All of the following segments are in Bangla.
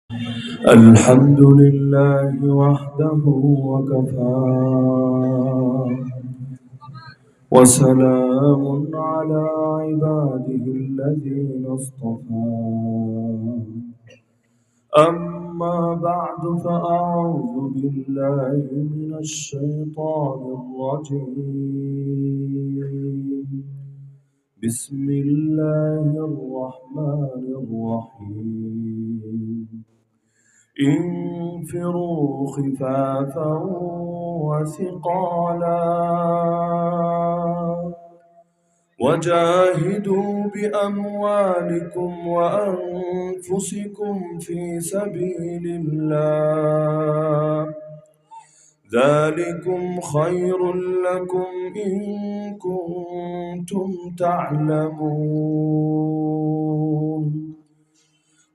الحمد لله وحده وكفى وسلام على عباده الذين اصطفى أما بعد فأعوذ بالله من الشيطان الرجيم بسم الله الرحمن الرحيم انفروا خفافا وثقالا وجاهدوا بأموالكم وأنفسكم في سبيل الله ذلكم خير لكم إن كنتم تعلمون.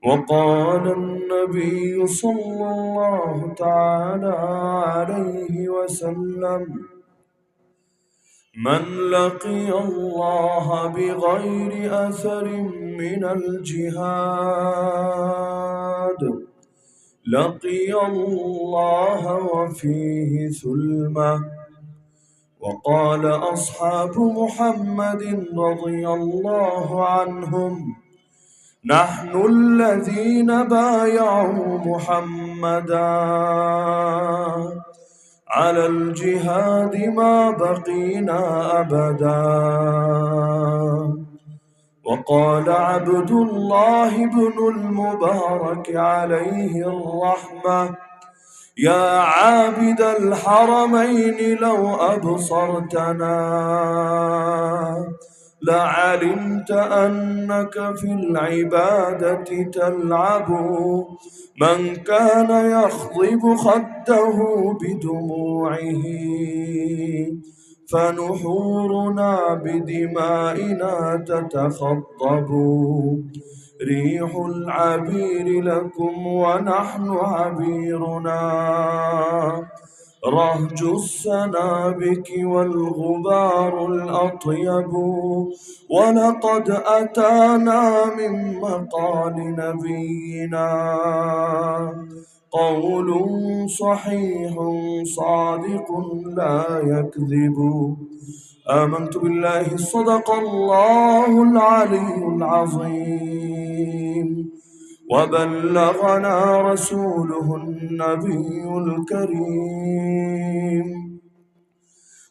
وقال النبي صلى الله تعالى عليه وسلم من لقي الله بغير أثر من الجهاد لقي الله وفيه ثلمة. وقال أصحاب محمد رضي الله عنهم نحن الذين بايعوا محمدا على الجهاد ما بقينا أبدا. وقال عبد الله بن المبارك عليه الرحمة يا عابد الحرمين لو أبصرتنا لعلمت أنك في العبادة تلعب. من كان يخضب خده بدموعه فنحورنا بدمائنا تتخضب. ريح العبير لكم ونحن عبيرنا رهج السنابك والغبار الأطيب. ولقد أتانا من مقال نبينا قول صحيح صادق لا يكذب. آمنت بالله صدق الله العلي العظيم وبلغنا رسوله النبي الكريم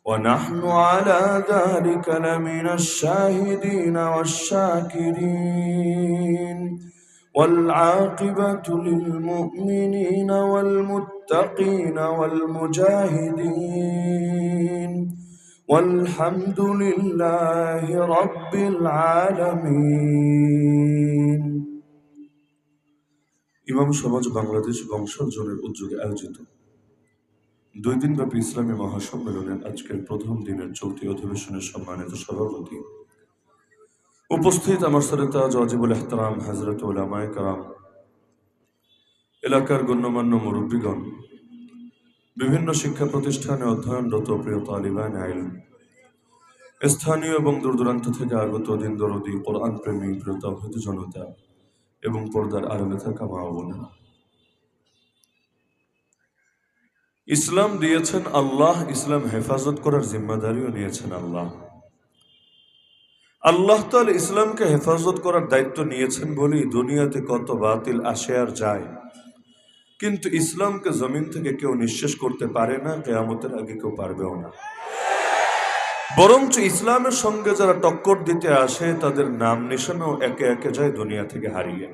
ونحن على ذلك لمن الشاهدين والشاكرين والعاقبة للمؤمنين والمتقين والمجاهدين والحمد لله رب العالمين. ইমাম সমাজ বাংলাদেশ বংশালজনের উদ্যোগে আয়োজিত 2 দিনব্যাপী ইসলামী মহাসম্মেলনের আজকের প্রথম দিনের চলতি অধিবেশনের সম্মানিত সভাপতি, উপস্থিত আমার সরতাজ ওয়াজিবুল ইহতারাম হযরত উলামায়ে কেরাম, এলাকার গণ্যমান্য মুরব্বীগণ, বিভিন্ন শিক্ষা প্রতিষ্ঠানে অধ্যয়নরত প্রিয় তালিবান ইলম, স্থানীয় এবং দূরদূরান্ত থেকে আগত দিন দরদি কোরআন প্রেমী প্রিয় তাওহীদ জনতা এবং পর্দার আড়ালে থাকা মা ও বোনেরা, ইসলাম দিয়েছেন আল্লাহ, ইসলাম হেফাজত করার জিম্মাদারিও নিয়েছেন আল্লাহ। আল্লাহ তাআলা ইসলামকে হেফাজত করার দায়িত্ব নিয়েছেন বলেই দুনিয়াতে কত বাতিল আসে আর যায়, কিন্তু ইসলামকে জমিন থেকে কেউ নিঃশেষ করতে পারে না, কিয়ামতের আগে কেউ পারবেও না। বরঞ্চ ইসলামের সঙ্গে যারা টক্কর দিতে আসে তাদের নাম নিশানাও একে একে যায় দুনিয়া থেকে হারিয়ে।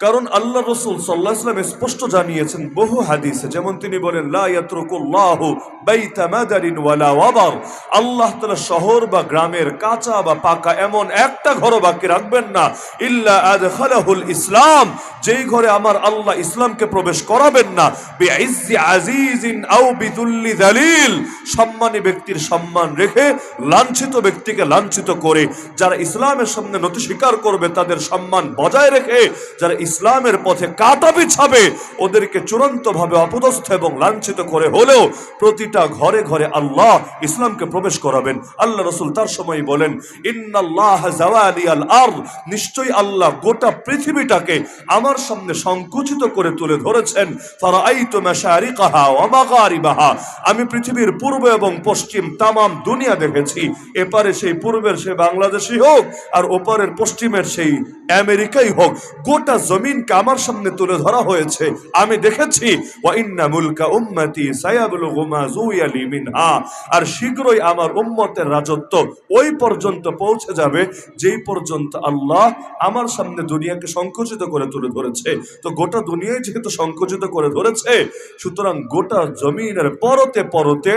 কারণ আল্লাহ রাসূল সাল্লাল্লাহু আলাইহি ওয়াসাল্লাম স্পষ্ট জানিয়েছেন বহু হাদিসে, যেমন তিনি বলেন লা ইয়াতরুকুল্লাহু বাইতা মাদারিন ওয়ালা ওয়াবার, আল্লাহ তাআলা শহর বা গ্রামের কাঁচা বা পাকা এমন একটা ঘরও বাকি রাখবেন না ইল্লা আদখালাহুল ইসলাম, যেই ঘরে আমার আল্লাহ ইসলামকে প্রবেশ করাবেন না বিইজ্জি আজিজিন আও বিযুল্লি যালিল, সম্মানী ব্যক্তির সম্মান রেখে লাঞ্ছিত ব্যক্তিকে লাঞ্ছিত করে, যারা ইসলামের সামনে নতি স্বীকার করবে তাদের সম্মান বজায় রেখে, যারা ইসলামের পথে কাঁটা বিছাবে, ওদেরকে চূড়ান্তভাবে অপদস্থ এবং লাঞ্ছিত করে হলেও প্রতিটা ঘরে ঘরে আল্লাহ ইসলামকে প্রবেশ করাবেন। আল্লাহ রাসূল তার সময় বলেন, ইন্নাল্লাহ জাওয়ালিয়াল আরদ, নিশ্চয়ই আল্লাহ গোটা পৃথিবীটাকে আমার সামনে সংকুচিত করে তুলে ধরেছেন। ফারাআইতু মাশারিকাহা ওয়া মাগারিবাহা, আমি পৃথিবীর পূর্ব এবং পশ্চিম তামাম দুনিয়া দেখেছি। এপারে সেই পূর্বের সে বাংলাদেশি হোক, আর ওপারের পশ্চিমের সেই আমেরিকাই হোক, গোটা জমিনকে আমার সামনে তুলে ধরা হয়েছে। আমি দেখেছি ওয়া ইন্না মুলকা উম্মতি সায়াবলুগু মা যুয়ালি মিনহা, আর শীঘ্রই আমার উম্মতের রাজত্ব ওই পর্যন্ত পৌঁছে যাবে যেই পর্যন্ত আল্লাহ আমার সামনে দুনিয়াকে সংকুচিত করে তুলে ধরেছে। তো গোটা দুনিয়ায় যেহেতু সংকুচিত করে ধরেছে, সুতরাং গোটা জমিনের পরতে পরতে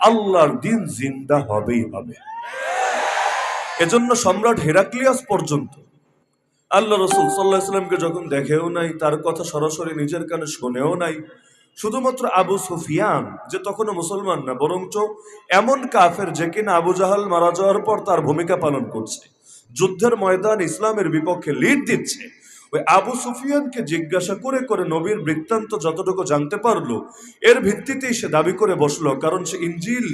আল্লাহর দিন জিন্দা হবেই হবে। এজন্য সম্রাট হেরাক্লিয়াস পর্যন্ত আল্লাহ রাসূল সাল্লাল্লাহু আলাইহি ওয়াসাল্লামকে যখন দেখেও নাই, তার কথা সরাসরি নিজের কানে শুনেও নাই, শুধুমাত্র আবু সুফিয়ান, যে তখনও মুসলমান না বরঞ্চ এমন কাফের যে কিনা আবু জাহাল মারা যাওয়ার পর তার ভূমিকা পালন করছে, যুদ্ধের ময়দান ইসলামের বিপক্ষে লিড দিচ্ছে, ওই আবু সুফিয়ানকে জিজ্ঞাসা করে করে নবীর বৃত্তান্ত যতটুকু জানতে পারলো, এর ভিত্তিতেই সে দাবি করে বসলো, কারণ সে ইনজিল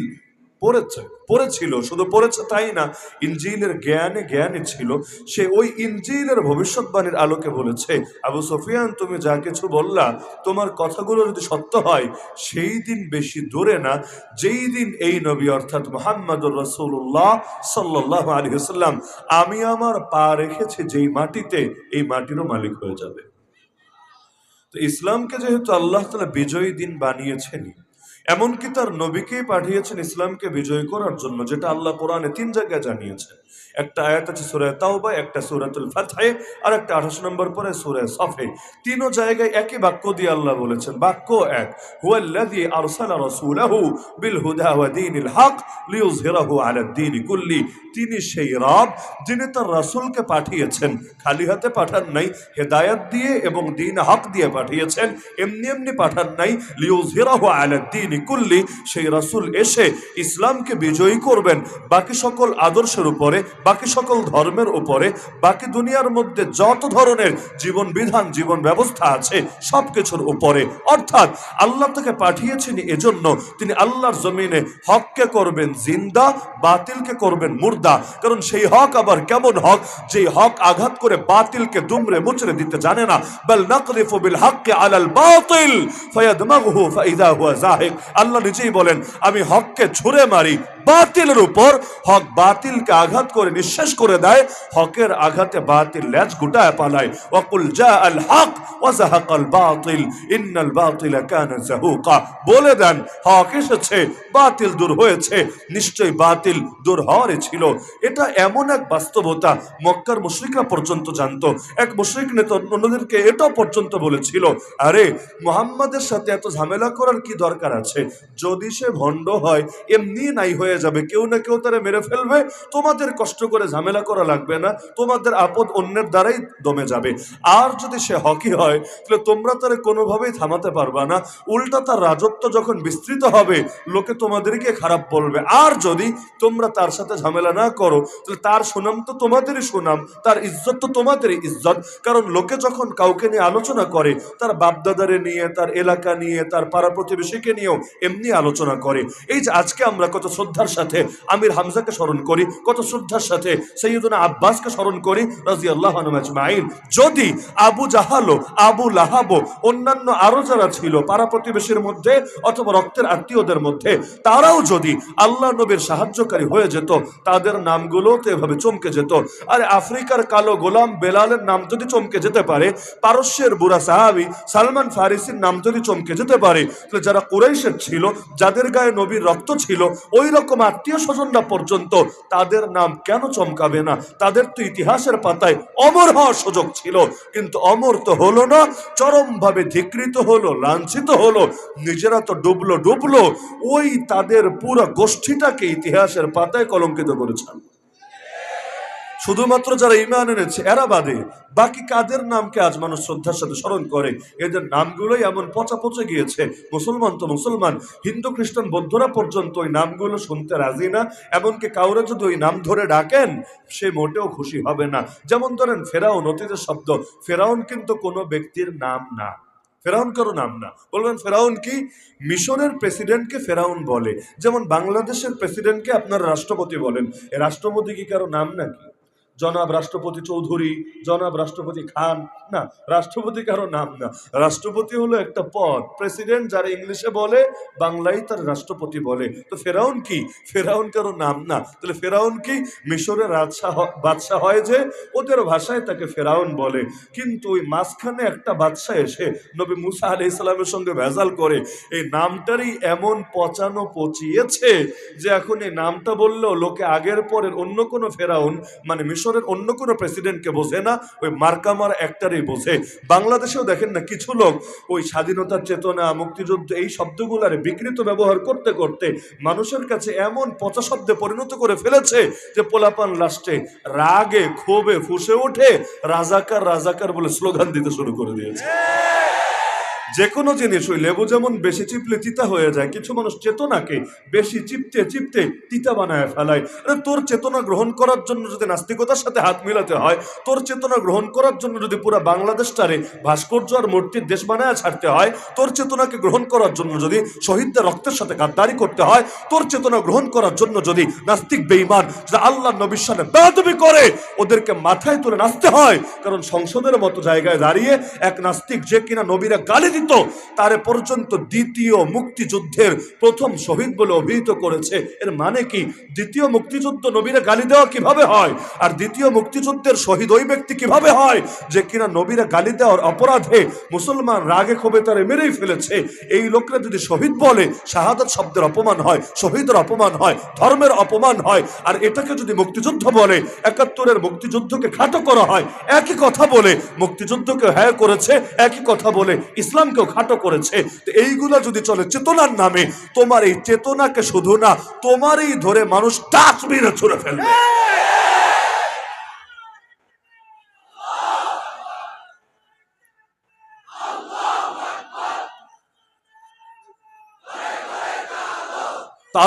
পড়েছিল, শুধু পড়েছে তাই না, ইনজিলের জ্ঞানে ছিল। সে ওই ইনজিলের ভবিষ্যৎবাণীর আলোকে বলেছে, আবু সুফিয়ান, তুমি যা কিছু বললা, তোমার কথাগুলো যদি সত্য হয়, সেই দিন বেশি দূরে না যেই দিন এই নবী অর্থাৎ মুহাম্মদুর রাসূলুল্লাহ সাল্লাল্লাহু আলাইহি ওয়াসাল্লাম আমি আমার পা রেখেছি যেই মাটিতে, এই মাটিরও মালিক হয়ে যাবে। তো ইসলামকে যেহেতু আল্লাহ তাআলা বিজয়ী দিন বানিয়েছেন, এমনকি তার নবীকেই পাঠিয়েছেন ইসলামকে বিজয় করার জন্য, যেটা আল্লাহ কোরআনে 3 জায়গায় জানিয়েছেন। একটা আয়াত আছে সূরা তাওবা, একটা সূরাতুল ফাতহে, আর একটা 28 নম্বর পরে সূরা সফে। তিনও জায়গায় একই বাক্য দিয়ে আল্লাহ বলেছেন, বাক্য এক, হুয়াল্লাযী আরসালা রাসূলাহু বিল হুদা ওয়া দীনিল হক লিইয়ুযহিরাহু আলাদ দীনি কুল্লি, তিনি সেই রব যিনি তার রাসূলকে পাঠিয়েছেন, খালি হাতে পাঠান নাই, হেদায়েত দিয়ে এবং দ্বীন হক দিয়ে পাঠিয়েছেন, এমনি এমনি পাঠান নাই। লিইয়ুযহিরাহু আলাদ দীনি কুল্লি, সেই রাসূল এসে ইসলামকে বিজয়ী করবেন বাকি সকল আদর্শের উপরে, বাকি সকল ধর্মের উপরে, বাকি দুনিয়ার মধ্যে যত ধরনের জীবন বিধান, জীবন ব্যবস্থা আছে সবকিছুর উপরে। অর্থাৎ আল্লাহ তাকে পাঠিয়েছেন এজন্য তিনি আল্লাহর জমিনে হককে করবেন জিন্দা, বাতিলকে করবেন মুর্দা। কারণ সেই হক আবার কেমন হক, যেই হক আঘাত করে বাতিলকে দুমড়ে মুচড়ে দিতে জানে না। বাল নাকযিফু বিল হাক্কি আলাল বাতিল ফায়াদমাগুহু ফাইযা হুয়া যাহিক, আল্লাহ নিজেই বলেন, আমি হককে ছুঁড়ে মারি বাতিলের উপর, হক বাতিলকে আঘাত করে নিঃশেষ করে দেয়, হকের আঘাতে বাতিল লেজ গুটায় পালায়। ওয়াকুল জাআল হক ওয়া যাহাকাল বাতিল ইন্নাল বাতিলা কানা যাহুকা, বলে দেন হক এসেছে, বাতিল দূর হয়েছে, নিশ্চয়ই বাতিল দূর হওয়ারই ছিল। এটা এমন এক বাস্তবতা মক্কার মুশরিকরা পর্যন্ত জানতো। এক মুশরিক নেতা অন্যদেরকে এটাও পর্যন্ত বলেছিল, আরে মুহাম্মাদের সাথে এত ঝামেলা করার কি দরকার আছে, যদি সে ভণ্ড হয় এমনি নাই হয়ে যাবে, কেউ না কেউ তারা মেরে ফেলবে, তোমাদের কষ্ট করে ঝামেলা করা লাগবে না, তোমাদের আপদ অন্যের দ্বারাই দমে যাবে। আর যদি সে হকি হয় তাহলে তোমরা তারা কোনোভাবেই থামাতে পারবা না, উল্টা তার রাজত্ব যখন বিস্তৃত হবে লোকে তোমাদেরকে খারাপ বলবে। আর যদি তোমরা তার সাথে ঝামেলা না করো তাহলে তার সুনাম তো তোমাদেরই সুনাম, তার ইজ্জত তো তোমাদেরই ইজ্জত। কারণ লোকে যখন কাউকে নিয়ে আলোচনা করে, তার বাপদাদারে নিয়ে, তার এলাকা নিয়ে, তার পাড়া প্রতিবেশীকে নিয়েও এমনি আলোচনা করে। এই যে আজকে আমরা কত শ্রদ্ধার সাথে আমির হামজাকে স্মরণ করি, কত শ্রদ্ধার সাথে সৈয়দনা আব্বাসকে স্মরণ করি রাদিয়াল্লাহু আনহুম আজমাইন, যদি আবু জাহালো, আবু লাহাবো, অন্যান্য আরো যারা ছিল পাড়া প্রতিবেশীর মধ্যে অথবা রক্তের আত্মীয়দের মধ্যে, তারাও যদি আল্লাহ নবীর সাহায্যকারী হয়ে যেত, তাদের নামগুলো তো এভাবে চমকে যেত। আরে আফ্রিকার কালো গোলাম বেলালের নাম যদি চমকে যেতে পারে, পারস্যের বুড়া সাহাবী সালমান ফারিসির নাম যদি চমকে যেতে পারে, তাহলে যারা কুরাইশের ছিল, যাদের গায়ে নবীর রক্ত ছিল, ওই রকম আত্মীয় স্বজনরা পর্যন্ত তাদের নাম কেন চমকাবে না? তাদের তো ইতিহাসের পাতায় অমর হওয়ার সুযোগ ছিল, কিন্তু অমর তো হলো না, চরমভাবে ধিকৃত হলো, লাঞ্ছিত হলো, নিজেরা তো ডুবলো, ওই তাদের পুরো গোষ্ঠীটাকে ইতিহাসের পাতায় কলঙ্কিত করেছেন। শুধুমাত্র যারা ঈমান এনেছে এরা বাদে বাকি কাদের নামকে আজ মানুষ শ্রদ্ধার সাথে স্মরণ করে? এদের নামগুলোই এমন পচা পচে গিয়েছে। মুসলমান তো মুসলমান, হিন্দু খ্রিস্টান বৌদ্ধরা পর্যন্ত ওই নামগুলো শুনতে রাজি না। এমনকি কাউরে যদি ওই নাম ধরে ডাকেন সে মোটেও খুশি হবে না। যেমন ধরেন ফেরাউন, অতীতের শব্দ। ফেরাউন কিন্তু কোনো ব্যক্তির নাম না, ফেরাউন কারো নাম না। বলবেন ফেরাউন কি? মিশরের প্রেসিডেন্টকে ফেরাউন বলে, যেমন বাংলাদেশের প্রেসিডেন্টকে আপনার রাষ্ট্রপতি বলেন। এ রাষ্ট্রপতি কি কারো নাম নাকি? জনাব রাষ্ট্রপতি চৌধুরী, জনাব রাষ্ট্রপতি খান, না, রাষ্ট্রপতি কারো নাম না। রাষ্ট্রপতি হলো একটা পদ। প্রেসিডেন্ট যারা ইংলিশে বলে, বাংলায় তার রাষ্ট্রপতি বলে। তো ফেরাউন কি? ফেরাউন কারো নাম না। তাহলে ফেরাউন কি? মিশরের বাদশাহ হয় যে, ওদের ভাষায় তাকে ফেরাউন বলে। কিন্তু ওই মাঝখানে একটা বাদশাহ এসে নবী মুসা আলাইহিস সালামের সঙ্গে ভেজাল করে এই নামটারই এমন পচানো পচিয়েছে যে এখন এই নামটা বললেও লোকে আগের পরের অন্য কোনো ফেরাউন মানে মিশরের অন্য কোনো প্রেসিডেন্টকে বোঝে না, ওই মার্কামার একটারই বোঝে। বাংলাদেশেও দেখেন না, কিছু লোক ওই স্বাধীনতার চেতনা, মুক্তিযুদ্ধ এই শব্দগুলার বিকৃত ব্যবহার করতে করতে মানুষের কাছে এমন পচা শব্দে পরিণত করে ফেলেছে যে পোলাপান লাস্টে রাগে ক্ষোভে ফুঁসে ওঠে রাজাকার রাজাকার বলে স্লোগান দিতে শুরু করে দিয়েছে। যে কোনো জিনিস, ওই লেবু যেমন বেশি চিপলে তিতা হয়ে যায়, কিছু মানুষ চেতনাকে বেশি চিপতে চিপতে তিতা বানায় ফেলায়। তোর চেতনা গ্রহণ করার জন্য যদি নাস্তিকতার সাথে হাত মিলাতে হয়, তোর চেতনা গ্রহণ করার জন্য যদি পুরো বাংলাদেশটারে ভাস্কর্য আর মূর্তির দেশ বানায় ছাড়তে হয়, তোর চেতনাকে গ্রহণ করার জন্য যদি শহীদদের রক্তের সাথে গাদ্দারি করতে হয়, তোর চেতনা গ্রহণ করার জন্য যদি নাস্তিক বেঈমান যারা আল্লাহ নবীর সামনে বেয়াদবি করে ওদেরকে মাথায় তুলে নাচতে হয়। কারণ সংসদের মতো জায়গায় দাঁড়িয়ে এক নাস্তিক যে কিনা নবীরা গালি তারে পর্যন্ত দ্বিতীয় মুক্তিযুদ্ধের প্রথম শহীদ বলে অভিহিত করেছে। এর মানে কি? দ্বিতীয় মুক্তিযুদ্ধ নবীরা গালি দেওয়া কিভাবে হয়, আর দ্বিতীয় মুক্তিযুদ্ধের শহীদ ওই ব্যক্তি কিভাবে হয় যে কিনা নবীরা গালি দেওয়ার অপরাধে মুসলমান রাগে ক্ষোভে তারে মেরেই ফেলেছে। এই লোকরা যদি শহীদ বলে, শাহাদাত শব্দের অপমান হয়, শহীদের অপমান হয়, ধর্মের অপমান হয়। আর এটাকে যদি মুক্তিযুদ্ধ বলে, ৭১-এর মুক্তিযুদ্ধকে খাটো করা হয়। একই কথা বলে মুক্তিযুদ্ধকে হ্যায় করেছে, একই কথা বলে ইসলামকেও খাটো করেছে। এইগুলা যদি চলে চেতনার নামে, তোমার এই চেতনাকে শুধু না তোমারই ধরে মানুষ ডাস্টবিনে ছুঁড়ে ফেলবে।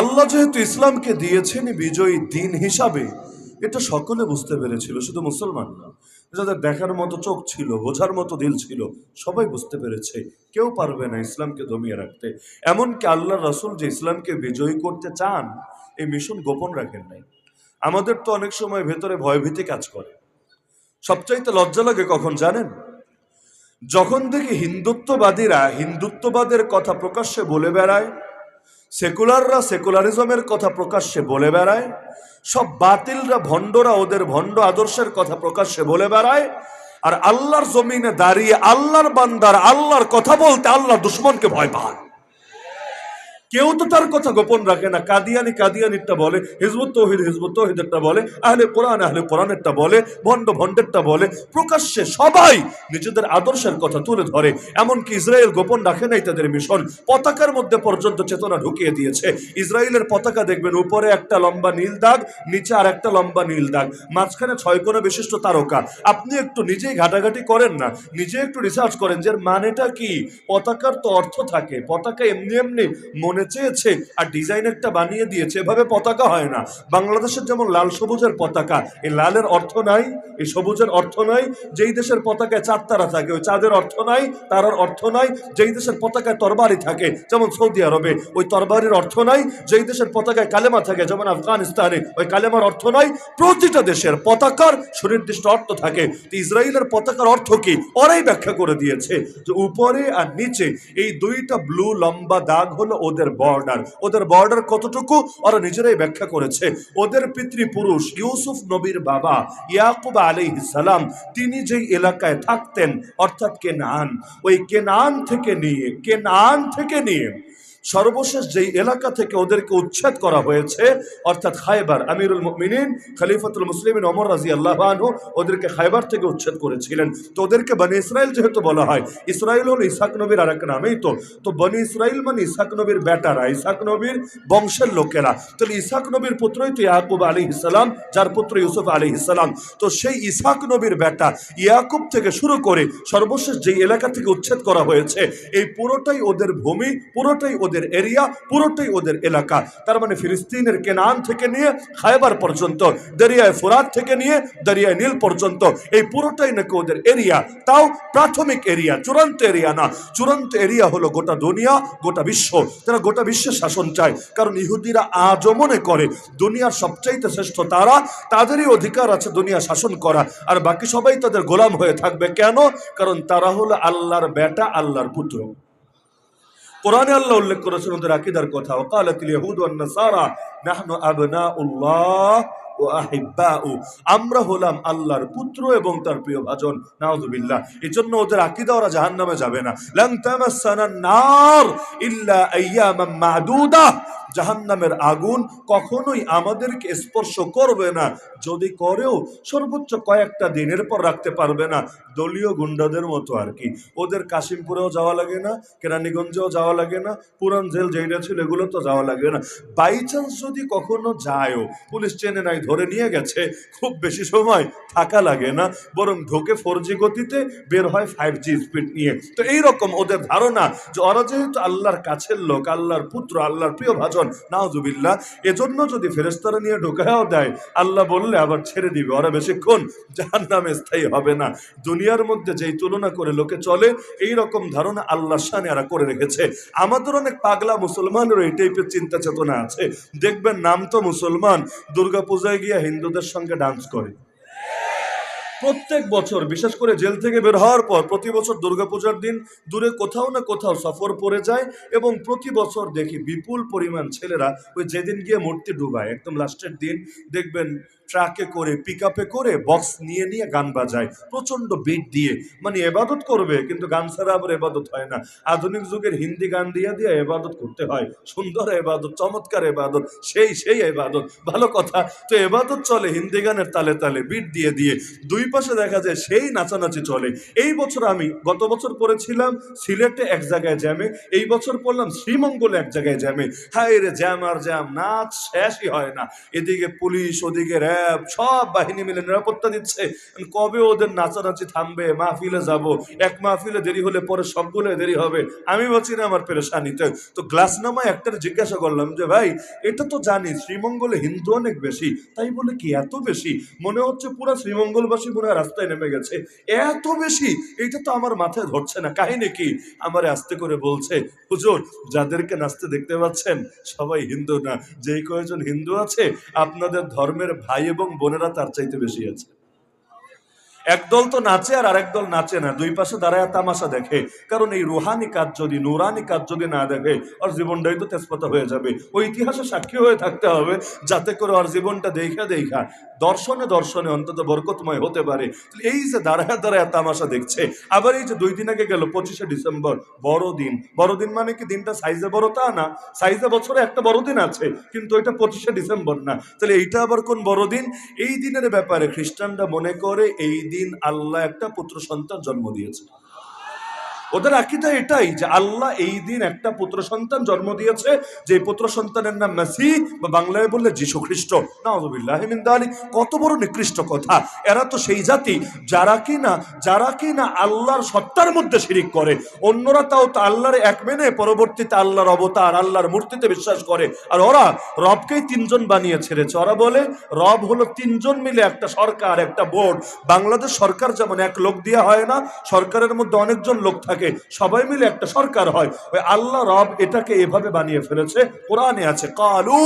আল্লাহ যেহেতু ইসলামকে দিয়েছেন বিজয়ী দিন হিসাবে, এটা সকলে বুঝতে পেরেছিল, শুধু মুসলমান না। যাদের দেখার মতো চোখ ছিল, বোঝার মতো দিল ছিল, সবাই বুঝতে পেরেছে কেউ পারবে না ইসলামকে দমিয়ে রাখতে। এমনকি আল্লাহ রাসূল যে ইসলামকে বিজয়ী করতে চান, এই মিশন গোপন রাখেন নাই। আমাদের তো অনেক সময় ভেতরে ভয়ভীতি কাজ করে। সবচাইতে লজ্জা লাগে কখন জানেন? যখন দেখি হিন্দুত্ববাদীরা হিন্দুত্ববাদের কথা প্রকাশ্যে বলে বেড়ায়, সেকুলাররা সেকুলারিজমের কথা প্রকাশ্যে বলে বেড়ায়, সব বাতিলরা ভণ্ডরা ওদের ভণ্ড আদর্শের কথা প্রকাশ্যে বলে বেড়ায়, আর আল্লাহর জমিনে দাঁড়িয়ে আল্লাহর বান্দার আল্লাহর কথা বলতে আল্লাহর দুশমনকে ভয় পায়। কেউ তো তার কথা গোপন রাখে না। কাদিয়ানি কাদিয়ানিরটা বলে, হিজবুত তৌহিদেরটা বলে, আহলে কোরআনেরটা বলে, ভণ্ড ভণ্ডেরটা বলে। প্রকাশ্যে সবাই নিজেদের আদর্শের কথা তুলে ধরে। এমনকি ইসরায়েল গোপন রাখে নাই তাদের মিশন, পতাকার মধ্যে পর্যন্ত চেতনা ঢুকিয়ে দিয়েছে। ইসরায়েলের পতাকা দেখবেন উপরে একটা লম্বা নীল দাগ, নিচে আর একটা লম্বা নীল দাগ, মাঝখানে 6 কোণা বিশিষ্ট তারকা। আপনি একটু নিজেই ঘাটাঘাটি করেন না, নিজে একটু রিসার্চ করেন যে মানেটা কি। পতাকার তো অর্থ থাকে, পতাকা এমনি এমনি মনে চেয়েছে আর ডিজাইনারটা বানিয়ে দিয়েছে, এভাবে পতাকা হয় না। বাংলাদেশের যেমন লাল সবুজের পতাকা, এই লালের অর্থ নাই, এই সবুজের অর্থ নাই। যেই দেশের পতাকায় 4 তারা থাকে, ওই চাঁদের অর্থ নাই, তারার অর্থ নাই। যেই দেশের পতাকায় তরবারি থাকে, যেমন সৌদি আরবে, ওই তরবারির অর্থ নাই। যেই দেশের পতাকায় কালেমা থাকে, যেমন আফগানিস্তানে, ওই কালেমার অর্থ নাই। প্রতিটা দেশের পতাকার সুনির্দিষ্ট অর্থ থাকে। ইসরায়েলের পতাকার অর্থ কি? ওরাই ব্যাখ্যা করে দিয়েছে যে উপরে আর নিচে এই 2টা ব্লু লম্বা দাগ হলো ওদের বর্ডার। ওদের বর্ডার কতটুকু ওরা নিজেরাই ব্যাখ্যা করেছে। ওদের পিতৃপুরুষ ইউসুফ নবীর বাবা ইয়াকুব আলাইহিস সালাম, তিনি যেই এলাকায় থাকতেন অর্থাৎ কেনান, ওই কেনান থেকে নিয়ে সর্বশেষ যেই এলাকা থেকে ওদেরকে উচ্ছেদ করা হয়েছে অর্থাৎ খায়বার, আমিরুল মুমিনিন খলিফাতুল মুসলিমিন ওমর রাদিয়াল্লাহু আনহু ওদেরকে খায়বার থেকে উচ্ছেদ করেছিলেন। তো ওদেরকে বনি ইসরাইল যেহেতু বলা হয়, ইসরাইল হলো ইসহাক নবীর আরেক নামেই তো বনি ইসরাইল মানে ইসহাক নবীর বেটারা, ইসহাক নবীর বংশের লোকেরা। তাহলে ইসহাক নবীর পুত্রই তো ইয়াকুব আলাইহিস সালাম, যার পুত্র ইউসুফ আলাইহিস সালাম। তো সেই ইসহাক নবীর বেটা ইয়াকুব থেকে শুরু করে সর্বশেষ যেই এলাকা থেকে উচ্ছেদ করা হয়েছে, এই পুরোটাই ওদের ভূমি, পুরোটাই ওদের এরিয়া, পুরোটাই ওদের এলাকা। তার মানে ফিলিস্তিনের কেনান থেকে নিয়ে খায়বার পর্যন্ত, দরিয়ায় ফোরাত থেকে নিয়ে দরিয়ায় নীল পর্যন্ত এই পুরোটাই নাকি ওদের এরিয়া। তাও প্রাথমিক এরিয়া, চূড়ান্ত এরিয়া না। চূড়ান্ত এরিয়া হলো গোটা দুনিয়া, গোটা বিশ্ব। তারা গোটা বিশ্বের শাসন চায়, কারণ ইহুদিরা আজও মনে করে দুনিয়ার সবচাইতে শ্রেষ্ঠ তারা, তাদেরই অধিকার আছে দুনিয়া শাসন করা, আর বাকি সবাই তাদের গোলাম হয়ে থাকবে। কেন? কারণ তারা হলো আল্লাহর বেটা, আল্লাহর পুত্র। কোরআনে আল্লাহ উল্লেখ করেছেন ওদের আকীদার কথা, ওয়াকালাতিল ইয়াহুদ ওয়ান নাসারা নাহনু আবনাউল্লাহ ওয়া আহিব্বাউ, আমরা হলাম আল্লাহর পুত্র এবং তার প্রিয় ভাজন। নাউযুবিল্লাহ। এজন্য ওদের আকীদা ওরা জাহান্নামে যাবে না। লান তামাসসানান নার ইল্লা আইয়ামান মা'দুদা, জাহান্নামের আগুন কখনোই আমাদেরকে স্পর্শ করবে না, যদি করেও সর্বোচ্চ কয়েকটা দিনের পর রাখতে পারবে না। দলীয় গুন্ডাদের মতো আর কি। ওদের কাশিমপুরেও যাওয়া লাগে না, কেরানীগঞ্জেও যাওয়া লাগে না, পুরান জেল যেইটা ছিল এগুলো তো যাওয়া লাগে না। বাই চান্স যদি কখনো যায়ও, পুলিশ চেনে নাই, ধরে নিয়ে গেছে, খুব বেশি সময় থাকা লাগে না, বরং ঢোকে 4G গতিতে, বের হয় 5G স্পিড নিয়ে। তো এইরকম ওদের ধারণা যে ওরা যেহেতু আল্লাহর কাছের লোক, আল্লাহর পুত্র, আল্লাহর প্রিয় ভাজন, নাউযুবিল্লাহ, এজন্য যদি ফেরেশতারা নিয়ে ঢোকায়ও দেয়, আল্লাহ বললে আবার ছেড়ে দিবে, ওরা বেশিক্ষণ জাহান্নামে স্থায়ী হবে না। দুনিয়ার মধ্যে যেই তুলনা করে লোকে চলে, এই রকম ধারণা আল্লাহর শানে এরা করে রেখেছে। আমাদের অনেক পাগলা মুসলমানেরও এই টাইপের চিন্তা চেতনা আছে। দেখবেন নাম তো মুসলমান, দুর্গা পূজায় গিয়ে হিন্দুদের সঙ্গে ডান্স করে। প্রত্যেক বছর, বিশেষ করে জেল থেকে বের হওয়ার পর প্রতি বছর দুর্গাপূজার দিন দূরে কোথাও না কোথাও সফর পড়ে যায়, এবং প্রতি বছর দেখি বিপুল পরিমাণ ছেলেরা ওই যেদিন গিয়ে মূর্তি ডুবায়, একদম লাস্টের দিন দেখবেন ট্রাকে করে, পিক আপে করে বক্স নিয়ে নিয়ে গান বাজায় প্রচণ্ড বিট দিয়ে। মানে এবাদত করবে, কিন্তু গান ছাড়া আবার এবাদত হয় না। আধুনিক যুগের হিন্দি গান দিয়ে দিয়ে এবাদত করতে হয়, সুন্দর এবাদত, চমৎকার এবাদত, সেই এবাদত, ভালো কথা। তো এবাদত চলে হিন্দি গানের তালে তালে, বিট দিয়ে দিয়ে, দুই পাশে দেখা যায় সেই নাচানাচি চলে। এই বছর আমি গত বছর পড়েছিলাম সিলেটে এক জায়গায় জ্যামে, এই বছর পড়লাম শ্রীমঙ্গলে এক জায়গায় জ্যামে। হায় রে জ্যাম আর জ্যাম, নাচ শেষই হয় না। এদিকে পুলিশ, ওদিকে র্যাব, সব বাহিনী মিলে নিরাপত্তা দিচ্ছে। কবে ওদের নাচানাচি থামবে? মাহফিলে যাব, এক মাহফিলে দেরি হলে পরে সবগুলো দেরি হবে। আমি বলছি না আমার পেরেশানিতে। তো গ্লাস নামায় একটার জিজ্ঞাসা করলাম যে ভাই, এটা তো জানি শ্রীমঙ্গলে হিন্দু অনেক বেশি, তাই বলে কি এত বেশি? মনে হচ্ছে পুরো শ্রীমঙ্গলবাসী মনে হয় রাস্তায় নেমে গেছে, এত বেশি, এটা তো আমার মাথায় ধরছে না। কাহিনী কি? আমারে আস্তে করে বলছে, হুজুর যাদেরকে নাচতে দেখতে পাচ্ছেন সবাই হিন্দু না, যেই কয়েকজন হিন্দু আছে আপনাদের ধর্মের ভাই এবং বোনেরা তার চাইতে বেশি আছে। একদল তো নাচে আর আরেক দল নাচে না, দুই পাশে দাঁড়ায় তামাশা দেখে। কারণ এই রুহানি কাজ যদি, নুরানি কাজ যদি না দেখে, ওর জীবনটাই তো তেজপাতা হয়ে যাবে। ওই ইতিহাসে সাক্ষী হয়ে থাকতে হবে, যাতে করে ওর জীবনটা দেখা দর্শনে দর্শনে অন্তত বরকতময় হতে পারে। এই যে দাঁড়ায় দাঁড়ায় তামাশা দেখছে। আবার এই যে 2 দিন আগে গেল 25শে ডিসেম্বর, বড়দিন। বড়দিন মানে কি দিনটা সাইজে বড় তা না, সাইজে বছরে একটা বড়দিন আছে, কিন্তু ওইটা 25শে ডিসেম্বর না। তাহলে এইটা আবার কোন বড়দিন? এই দিনের ব্যাপারে খ্রিস্টানরা মনে করে এই দিন আল্লাহ একটা পুত্র সন্তান জন্ম দিয়েছে। ওদের আকীদা এটাই যে আল্লাহ এই দিন একটা পুত্র সন্তান জন্ম দিয়েছে, যে পুত্র সন্তানের নাম মাসিহ, বা বাংলায় বললে যীশু খ্রিস্ট। নাউযুবিল্লাহি মিন যালিক। কত বড় নিকৃষ্ট কথা। এরা তো সেই জাতি যারা কিনা আল্লাহর সত্তার মধ্যে শিরিক করে। অন্যরা তাও তো আল্লাহর এক মেনে পরবর্তীতে আল্লাহর অবতার, আল্লাহর মূর্তিতে বিশ্বাস করে। আর ওরা রবকেই 3 জন বানিয়ে ছেড়েছে। ওরা বলে রব হলো 3 জন মিলে একটা সরকার, একটা বোর্ড। বাংলাদেশ সরকার যেমন এক লোক দিয়ে হয় না, সরকারের মধ্যে অনেকজন লোক থাকে, সবাই মিলে একটা সরকার হয়। ওই আল্লাহ রব এটাকে এভাবে বানিয়ে ফেলেছে। কোরআনে আছে কালু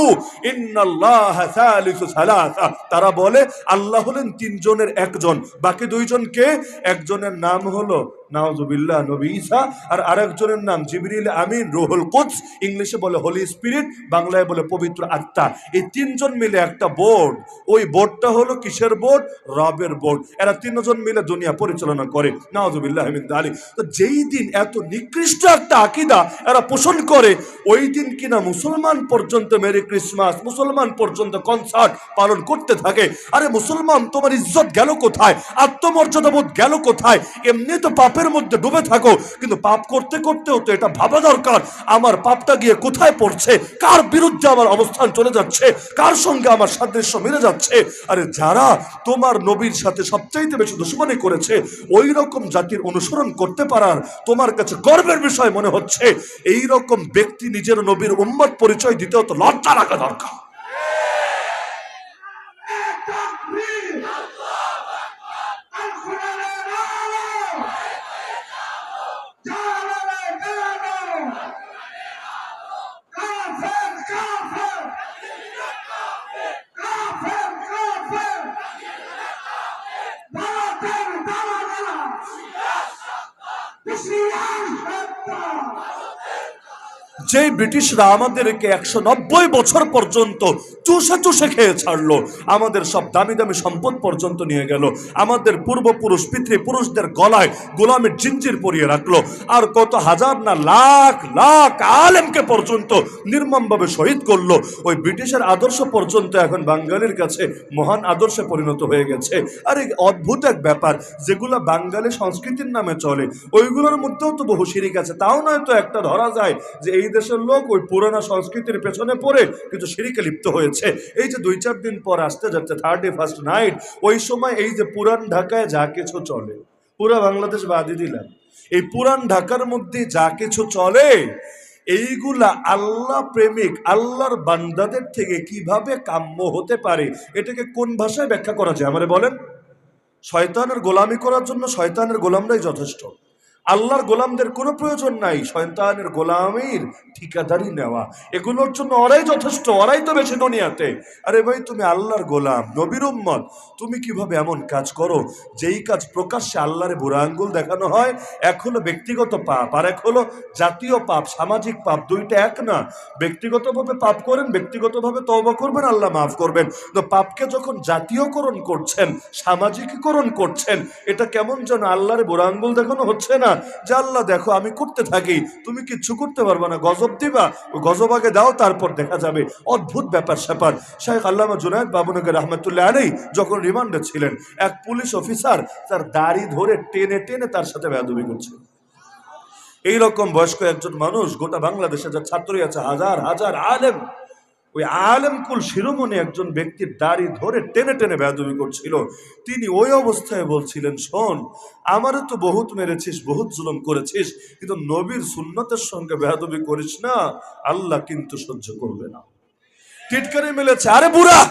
ইন্নাল্লাহা সালিসু সালাসা, তারা বলে আল্লাহ হলেন 3 জনের একজন, বাকি 2 জন কে? একজনের নাম হলো নাউজুবিল্লাহ নবী ঈসা, আর আরেকজনের নাম জিবরিল আমিন, রুহুল কুদস, ইংলিশে বলে হোলি স্পিরিট, বাংলায় বলে পবিত্র আত্মা। এই তিনজন মিলে একটা বোর্ড। ওই বোর্ডটা হলো কিসের বোর্ড? রবের বোর্ড। এরা তিনজন মিলে দুনিয়া পরিচালনা করে। নাউজুবিল্লাহ মিন যালিক। তো যেই দিন এত নিকৃষ্ট একটা আকীদা এরা পোষণ করে, ওই দিন কিনা মুসলমান পর্যন্ত মেরি ক্রিসমাস, মুসলমান পর্যন্ত কনসার্ট পালন করতে থাকে। আরে মুসলমান, তোমার ইজ্জত গেল কোথায়? আত্মমর্যাদাবোধ গেল কোথায়? এমনি তো পাপের মধ্যে ডুবে থাকো, কিন্তু পাপ করতে করতেও তো এটা ভাবা দরকার, আমার পাপটা গিয়ে কোথায় পড়ছে, কার বিরুদ্ধে আমার অবস্থান চলে যাচ্ছে, কার সঙ্গে আমার সাদৃশ্য মিলে যাচ্ছে। আরে যারা তোমার নবীর সাথে সবচাইতে বেশি দুশমনি করেছে, ওই রকম জাতির অনুসরণ করতে পারার তোমার কাছে গর্বের বিষয় মনে হচ্ছে, এই রকম ব্যক্তি নিজের নবীর উম্মত পরিচয় দিতেও তো লজ্জা রাখা দরকার। যে ব্রিটিশরা আমাদেরকে 190 বছর পর্যন্ত চুষে চুষে খেয়ে ছাড়লো, আমাদের সব দামি দামি সম্পদ পর্যন্ত নিয়ে গেল, আমাদের পূর্বপুরুষ পিতৃপুরুষদের গলায় গোলামের জিঞ্জির পরিয়ে রাখলো, আর কত হাজার না লাখ লাখ আলেমকে পর্যন্ত নির্মমভাবে শহীদ করলো। ওই ব্রিটিশের আদর্শ পর্যন্ত এখন বাঙালির কাছে মহান আদর্শে পরিণত হয়ে গেছে। আরে অদ্ভুত এক ব্যাপার, যেগুলো বাঙালি সংস্কৃতির নামে চলে ওইগুলোর মধ্যেও তো বহু শিরিক আছে। তাও নয় তো একটা ধরা যায় যে এই দেশের লোক ওই পুরানা সংস্কৃতির পেছনে পড়ে কিছু শিরিকে লিপ্ত হয়েছে। এই যে 2-4 দিন পর আসতে যাচ্ছে 31st নাইট, ওই সময় এই যে পুরান ঢাকায় যা কিছু চলে, পুরা বাংলাদেশ বাদই দিলাম, এই পুরান ঢাকার মধ্যে যা কিছু চলে, এইগুলা আল্লাহ প্রেমিক আল্লাহর বান্দাদের থেকে কিভাবে কাম্য হতে পারে, এটাকে কোন ভাষায় ব্যাখ্যা করা যায় আমারে বলেন? শয়তানের গোলামি করার জন্য শয়তানের গোলামরাই যথেষ্ট, আল্লাহর গোলামদের কোনো প্রয়োজন নাই। শয়তানের গোলামির ঠিকাদারি নেওয়া, এগুলোর জন্য ওরাই যথেষ্ট, ওরাই তো বেশি দুনিয়াতে। আরে ভাই, তুমি আল্লাহর গোলাম, নবীর উম্মত, তুমি কিভাবে এমন কাজ করো যেই কাজ প্রকাশ্যে আল্লাহরে বুড়া আঙ্গুল দেখানো হয়? এক হলো ব্যক্তিগত পাপ, আর এক হলো জাতীয় পাপ, সামাজিক পাপ। দুইটা এক না। ব্যক্তিগতভাবে পাপ করেন, ব্যক্তিগতভাবে তওবা করবেন, আল্লাহ মাফ করবেন। তো পাপকে যখন জাতীয়করণ করছেন, সামাজিকীকরণ করছেন, এটা কেমন যেন আল্লাহরে বুড়া আঙ্গুল দেখানো হচ্ছে না? যে আল্লাহ দেখো আমি করতে থাকি, তুমি কিচ্ছু করতে পারবে না, গজব দিবা, গজব আগে দাও তারপর দেখা যাবে। অদ্ভুত ব্যাপার স্যাপার। শাইখ আল্লামা জুনায়েদ বাবুনগর রহমতুল্লাহ আলাইহি যখন রিমান্ডে ছিলেন, এক পুলিশ অফিসার তার দাড়ি ধরে টেনে টেনে তার সাথে বেয়াদবি করছে। এইরকম বয়স্ক একজন মানুষ, গোটা বাংলাদেশে যা ছাত্রী আছে, হাজার হাজার আলেম, ওই আলেমকুল শিরোমণি একজন ব্যক্তির দাড়ি ধরে টেনে টেনে বেয়াদবি করছিল। তিনি ওই অবস্থায় বলছিলেন, শোন, আমারও তো বহুত মেরেছিস, বহুত জুলুম করেছিস, কিন্তু নবীর সুন্নতের সঙ্গে বেয়াদবি করিস না, আল্লাহ কিন্তু সহ্য করবে না। টিটকারি মেলেছে, আরে বুড়া,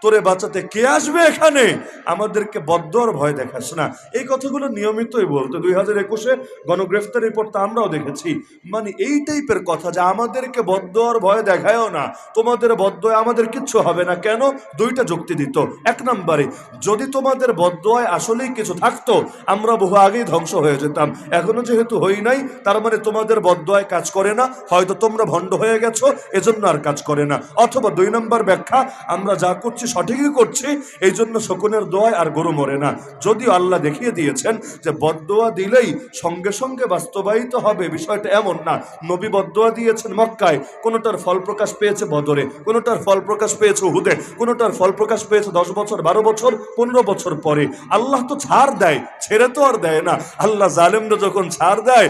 তোরে বাঁচাতে কে আসবে এখানে, আমাদেরকে বদ্দুয়ার ভয় দেখাস না। এই কথাগুলো নিয়মিতই বলতো। 2021-এ গণগ্রেফতারির পর তা আমরাও দেখেছি। মানে এই টাইপের কথা, যে আমাদেরকে বদ্দুয়ার ভয় দেখায়ও না, তোমাদের বদ্দুয়ায় আমাদের কিচ্ছু হবে না। কেন? দুইটা যুক্তি দিত। এক নম্বরে, যদি তোমাদের বদ্দুয়ায় আসলেই কিছু থাকতো, আমরা বহু আগেই ধ্বংস হয়ে যেতাম। এখনো যেহেতু হই নাই, তার মানে তোমাদের বদ্দুয়ায় কাজ করে না, হয়তো তোমরা ভণ্ড হয়ে গেছো, এজন্য আর কাজ করে না। অথবা 2 নম্বর ব্যাখ্যা, আমরা যা করছি সঠিকই করছি, এই জন্য শকুনের দোয়ায় আর গরু মরে না। যদিও আল্লাহ দেখিয়ে দিয়েছেন যে বদদোয়া দিলেই সঙ্গে সঙ্গে বাস্তবায়িত হবে, বিষয়টা এমন না। নবী বদদোয়া দিয়েছেন মক্কায়, কোনোটার ফল প্রকাশ পেয়েছে বদরে, কোনোটার ফল প্রকাশ পেয়েছে উহুদে, কোনোটার ফল প্রকাশ পেয়েছে 10 বছর, 12 বছর, 15 বছর পরে। আল্লাহ তো ছাড় দেয়, ছেড়ে তো আর দেয় না। আল্লাহ জালেমরা যখন ছাড় দেয়,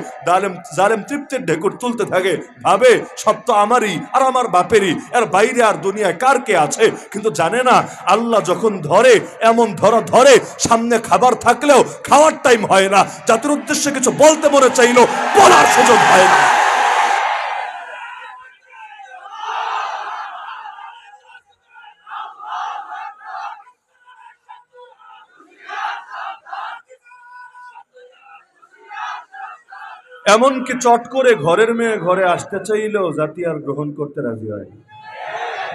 জালেম তৃপ্তির ঢেকুর তুলতে থাকে, ভাবে সব তো আমারই আর আমার বাপেরই, এর বাইরে আর দুনিয়ায় কার কে আছে। কিন্তু জানে না, আল্লাহ যখন ধরে, এমন ধরে সামনে খাবার থাকলেও খাওয়ার টাইম হয় না, জাতির উদ্দেশ্যে কিছু বলতে মনে চাইলো বলার সুযোগ হয় না। এমনকি চট করে ঘরের মেয়ে ঘরে আসতে চাইলেও জাতি আর গ্রহণ করতে রাজি হয়,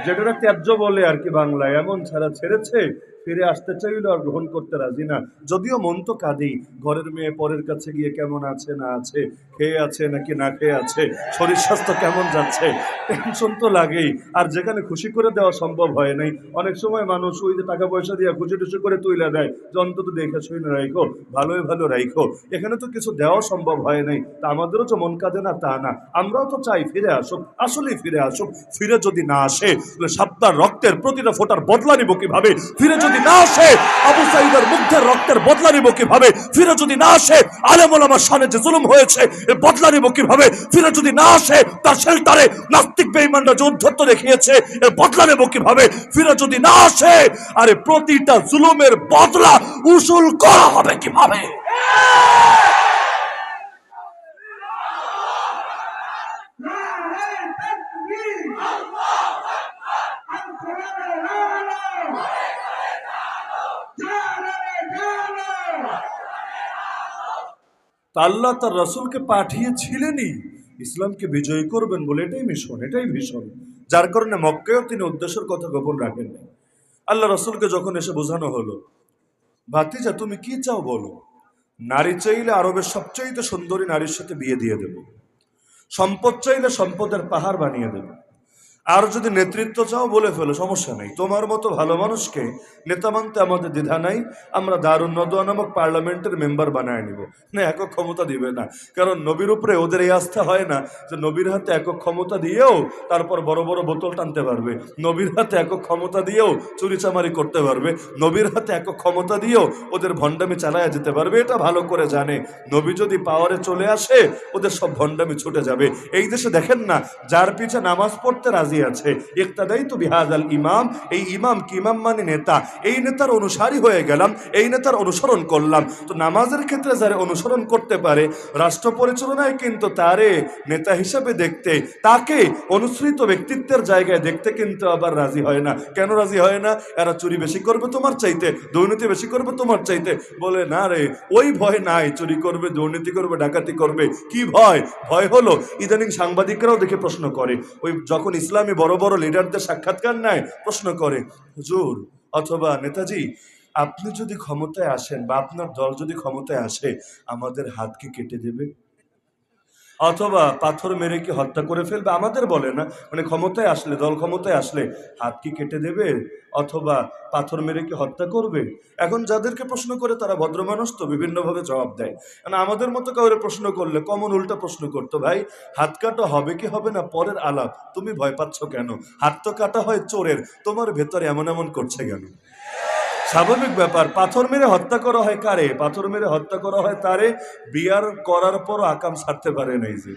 যেটা ত্যায্য বলে আর কি বাংলায়। এমন ছাড়া ছেড়েছে ফিরে আসতে চাইলে আর গ্রহণ করতে রাজি না। যদিও মন তো কাঁদেই, ঘরের মেয়ে পরের কাছে গিয়ে কেমন আছে না আছে, খেয়ে আছে নাকি না খেয়ে আছে, শরীর স্বাস্থ্য কেমন যাচ্ছে, টেনশন তো লাগেই। আর যেখানে খুশি করে দেওয়া সম্ভব হয় নাই, অনেক সময় মানুষ ওই যে টাকা পয়সা দিয়ে খুশি টুসি করে তুইলা দেয় যে অন্তত দেখে শুনে রাখো, ভালোই ভালো রাখো। এখানে তো কিছু দেওয়া সম্ভব হয় নাই, তা আমাদেরও তো মন কাঁদে না তা না। আমরাও তো চাই ফিরে আসুক, আসলেই ফিরে আসুক। ফিরে যদি না আসে তাহলে সাপ্তার রক্তের প্রতিটা ফোটার বদলা নিব কিভাবে? ফিরে যদি না আসে আবু সাঈদের মুগ্ধের রক্তের বদলা নিব কিভাবে? ফিরে যদি না আসে আলেম ওলামার শানে যে জুলুম হয়েছে এর বদলা নিব কিভাবে? ফিরে যদি না আসে তার শেল্টারে নাস্তিক বেঈমানরা যে উদ্ধত্ত দেখিয়েছে এর বদলা নেব কিভাবে? ফিরে যদি না আসে আরে প্রতিটা জুলুমের বদলা উসুল করা হবে কিভাবে? আল্লাহ তার রসুলকে পাঠিয়েছিলেনই ইসলামকে বিজয়ী করবেন বলে। এটাই মিশন, এটাই ভীষণ। যার কারণে মক্কায়ও তিনি উদ্দেশ্যের কথা গোপন রাখেননি। আল্লাহ রসুলকে যখন এসে বোঝানো হলো, ভাতিজা তুমি কি চাও বলো, নারী চাইলে আরবের সবচাইতে সুন্দরী নারীর সাথে বিয়ে দিয়ে দেব, সম্পদ চাইলে সম্পদের পাহাড় বানিয়ে দেব, আর যদি নেতৃত্ব চাও বলে ফেলো, সমস্যা নেই, তোমার মতো ভালো মানুষকে নেতা মানতে আমাদের দ্বিধা নাই, আমরা দারুন নদোয়া নামক পার্লামেন্টের মেম্বার বানায় নিব। না, একক ক্ষমতা দিবে না, কারণ নবীর উপরে ওদের এই আস্থা হয় না যে নবীর হাতে একক ক্ষমতা দিয়েও তারপর বড় বড় বোতল টানতে পারবে, নবীর হাতে একক ক্ষমতা দিয়েও চুরিচামারি করতে পারবে, নবীর হাতে একক ক্ষমতা দিয়েও ওদের ভণ্ডামি চালায়া যেতে পারবে। এটা ভালো করে জানে নবী যদি পাওয়ারে চলে আসে ওদের সব ভণ্ডামি ছুটে যাবে। এই দেশে দেখেন না, যার পিছে নামাজ পড়তে রাজি আছে, ইক্তাদাই তো বিহাদাল ইমাম, এই ইমাম কি ইমাম মানে নেতা, এই নেতার অনুসারী হয়ে গেলাম, এই নেতার অনুসরণ করলাম। তো নামাজের ক্ষেত্রে যারা অনুসরণ করতে পারে, রাষ্ট্র পরিচালনায় কিন্তু তারে নেতা হিসেবে দেখতে, তাকে অনুসৃত ব্যক্তিত্বের জায়গায় দেখতে কিন্তু আবার রাজি হয় না। কেন রাজি হয় না? এরা চুরি বেশি করবে তোমার চাইতে, দুর্নীতি বেশি করবে তোমার চাইতে। বলে না রে, ওই ভয় নাই, চুরি করবে, দুর্নীতি করবে, ডাকাতি করবে, কি ভয়? ভয় হলো ইদানিং সাংবাদিকরাও দেখে প্রশ্ন করে, ওই যখন ইসলামী বড় বড় লিডারদের সাক্ষাৎকার নেয়, প্রশ্ন করে, হুজুর অথবা নেতাজি, আপনি যদি ক্ষমতায় আসেন বা আপনার দল যদি ক্ষমতায় আসে আমাদের হাত কি কেটে দেবে, অথবা পাথর মেরে কি হত্যা করে ফেলবে? আমাদের বলে না, মানে ক্ষমতায় আসলে, দল ক্ষমতায় আসলে হাত কি কেটে দেবে অথবা পাথর মেরে কি হত্যা করবে? এখন যাদেরকে প্রশ্ন করে তারা ভদ্র মানুষ তো বিভিন্নভাবে জবাব দেয়। কারণ আমাদের মতো কাউরে প্রশ্ন করলে কমন উল্টা প্রশ্ন করতো, ভাই হাত কাটা হবে কি হবে না পরের আলাপ, তুমি ভয় পাচ্ছ কেন? হাত তো কাটা হয় চোরের, তোমার ভেতরে এমন এমন করছে কেন? স্বাভাবিক ব্যাপার। পাথর মেরে হত্যা করা হয় কারে? পাথর মেরে হত্যা করা হয় তারে বিয়ার করার পরও আকাম ছাড়তে পারে নাই, যে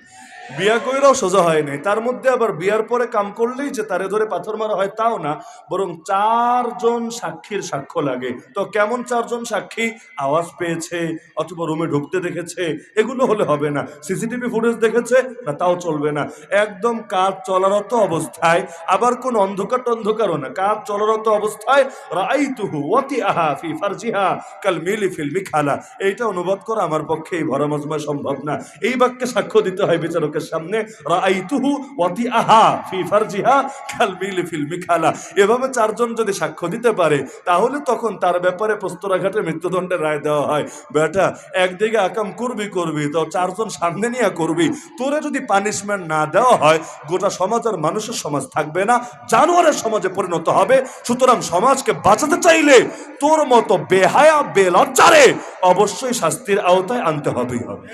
বিয়া কইরাও সোজা হয় নাই, তার মধ্যে আবার বিয়ার পরে কাম করলেই যে তারে ধরে পাথর মারা হয় তাও না, বরং 4 জন সাক্ষীর সাক্ষ্য লাগে। তো কেমন 4 জন সাক্ষী? আওয়াজ পেয়েছে অথবা রুমে ঢুকতে দেখেছে, এগুলো হলে হবে না। সিসিটিভি ফুটেজ দেখেছে না, তাও চলবে না। একদম কাজ চলারত অবস্থায়, আবার কোন অন্ধকার টন্ধকারও না, কাজ চলারত অবস্থায় রাআইতুহু ওয়াতিআহা ফি ফারজিহা কাল মিলি ফিল মিখালা, এইটা অনুবাদ করা আমার পক্ষে এই ভরা মজমা সম্ভব না। এই বাক্যে সাক্ষ্য দিতে হয় বিচারকের সামনে, রাআইতুহু ওয়াতিআহা ফি ফারজিহা কাল মিলি ফিল মিখালা। এভাবে 4 জন যদি সাক্ষ্য দিতে পারে তাহলে তখন তার ব্যাপারে প্রস্তরাঘাতে মৃত্যুদণ্ডের রায় দেওয়া হয়। বেটা একদিকে আকাম করবি তো 4 জন সামনে নিয়ে করবি, তোরে যদি পানিশমেন্ট না দেওয়া হয় গোটা সমাজ আর মানুষের সমাজ থাকবে না, জানোয়ারের সমাজে পরিণত হবে। সুতরাং সমাজকে বাঁচাতে চাইলে তোর মতো বেহায়া বেলজ্জারে অবশ্যই শাস্তির আওতায় আনতে হবেই হবে।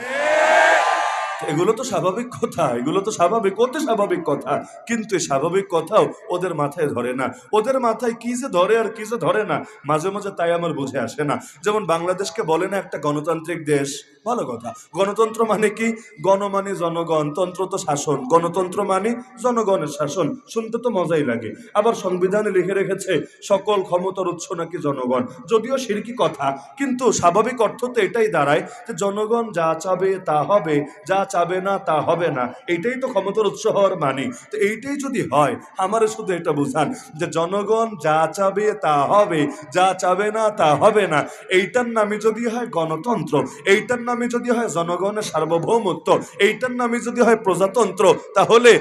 এগুলো তো স্বাভাবিক কথা, এগুলো তো স্বাভাবিক, অতি স্বাভাবিক কথা, কিন্তু এই স্বাভাবিক কথাও ওদের মাথায় ধরে না। ওদের মাথায় কি যে ধরে আর কি যে ধরে না মাঝে মাঝে তাই আমার বুঝে আসে না। যেমন বাংলাদেশকে বলে না একটা গণতান্ত্রিক দেশ, ভালো কথা। গণতন্ত্র মানে কি? গণ মানে জনগণ, তন্ত্র তো শাসন, গণতন্ত্র মানে জনগণের শাসন, শুনতে তো মজাই লাগে। আবার সংবিধানে লিখে রেখেছে সকল ক্ষমতার উৎস নাকি জনগণ, যদিও শিরকি কথা, কিন্তু স্বাভাবিক অর্থ তো এটাই দাঁড়ায় যে জনগণ যা চাবে তা হবে, যা চাবে না তা হবে না, এইটাই তো ক্ষমতার উৎস হওয়ার মানে। তো এইটাই যদি হয়, আমারে শুধু এটা বুঝান যে জনগণ যা চাবে তা হবে, যা চাবে না তা হবে না, এইটার নামে যদি হয় গণতন্ত্র, এইটার নামে যদি হয় জনগণের সার্বভৌমত্ব, এইটার নামে যদি হয় প্রজাতন্ত্র, তাহলে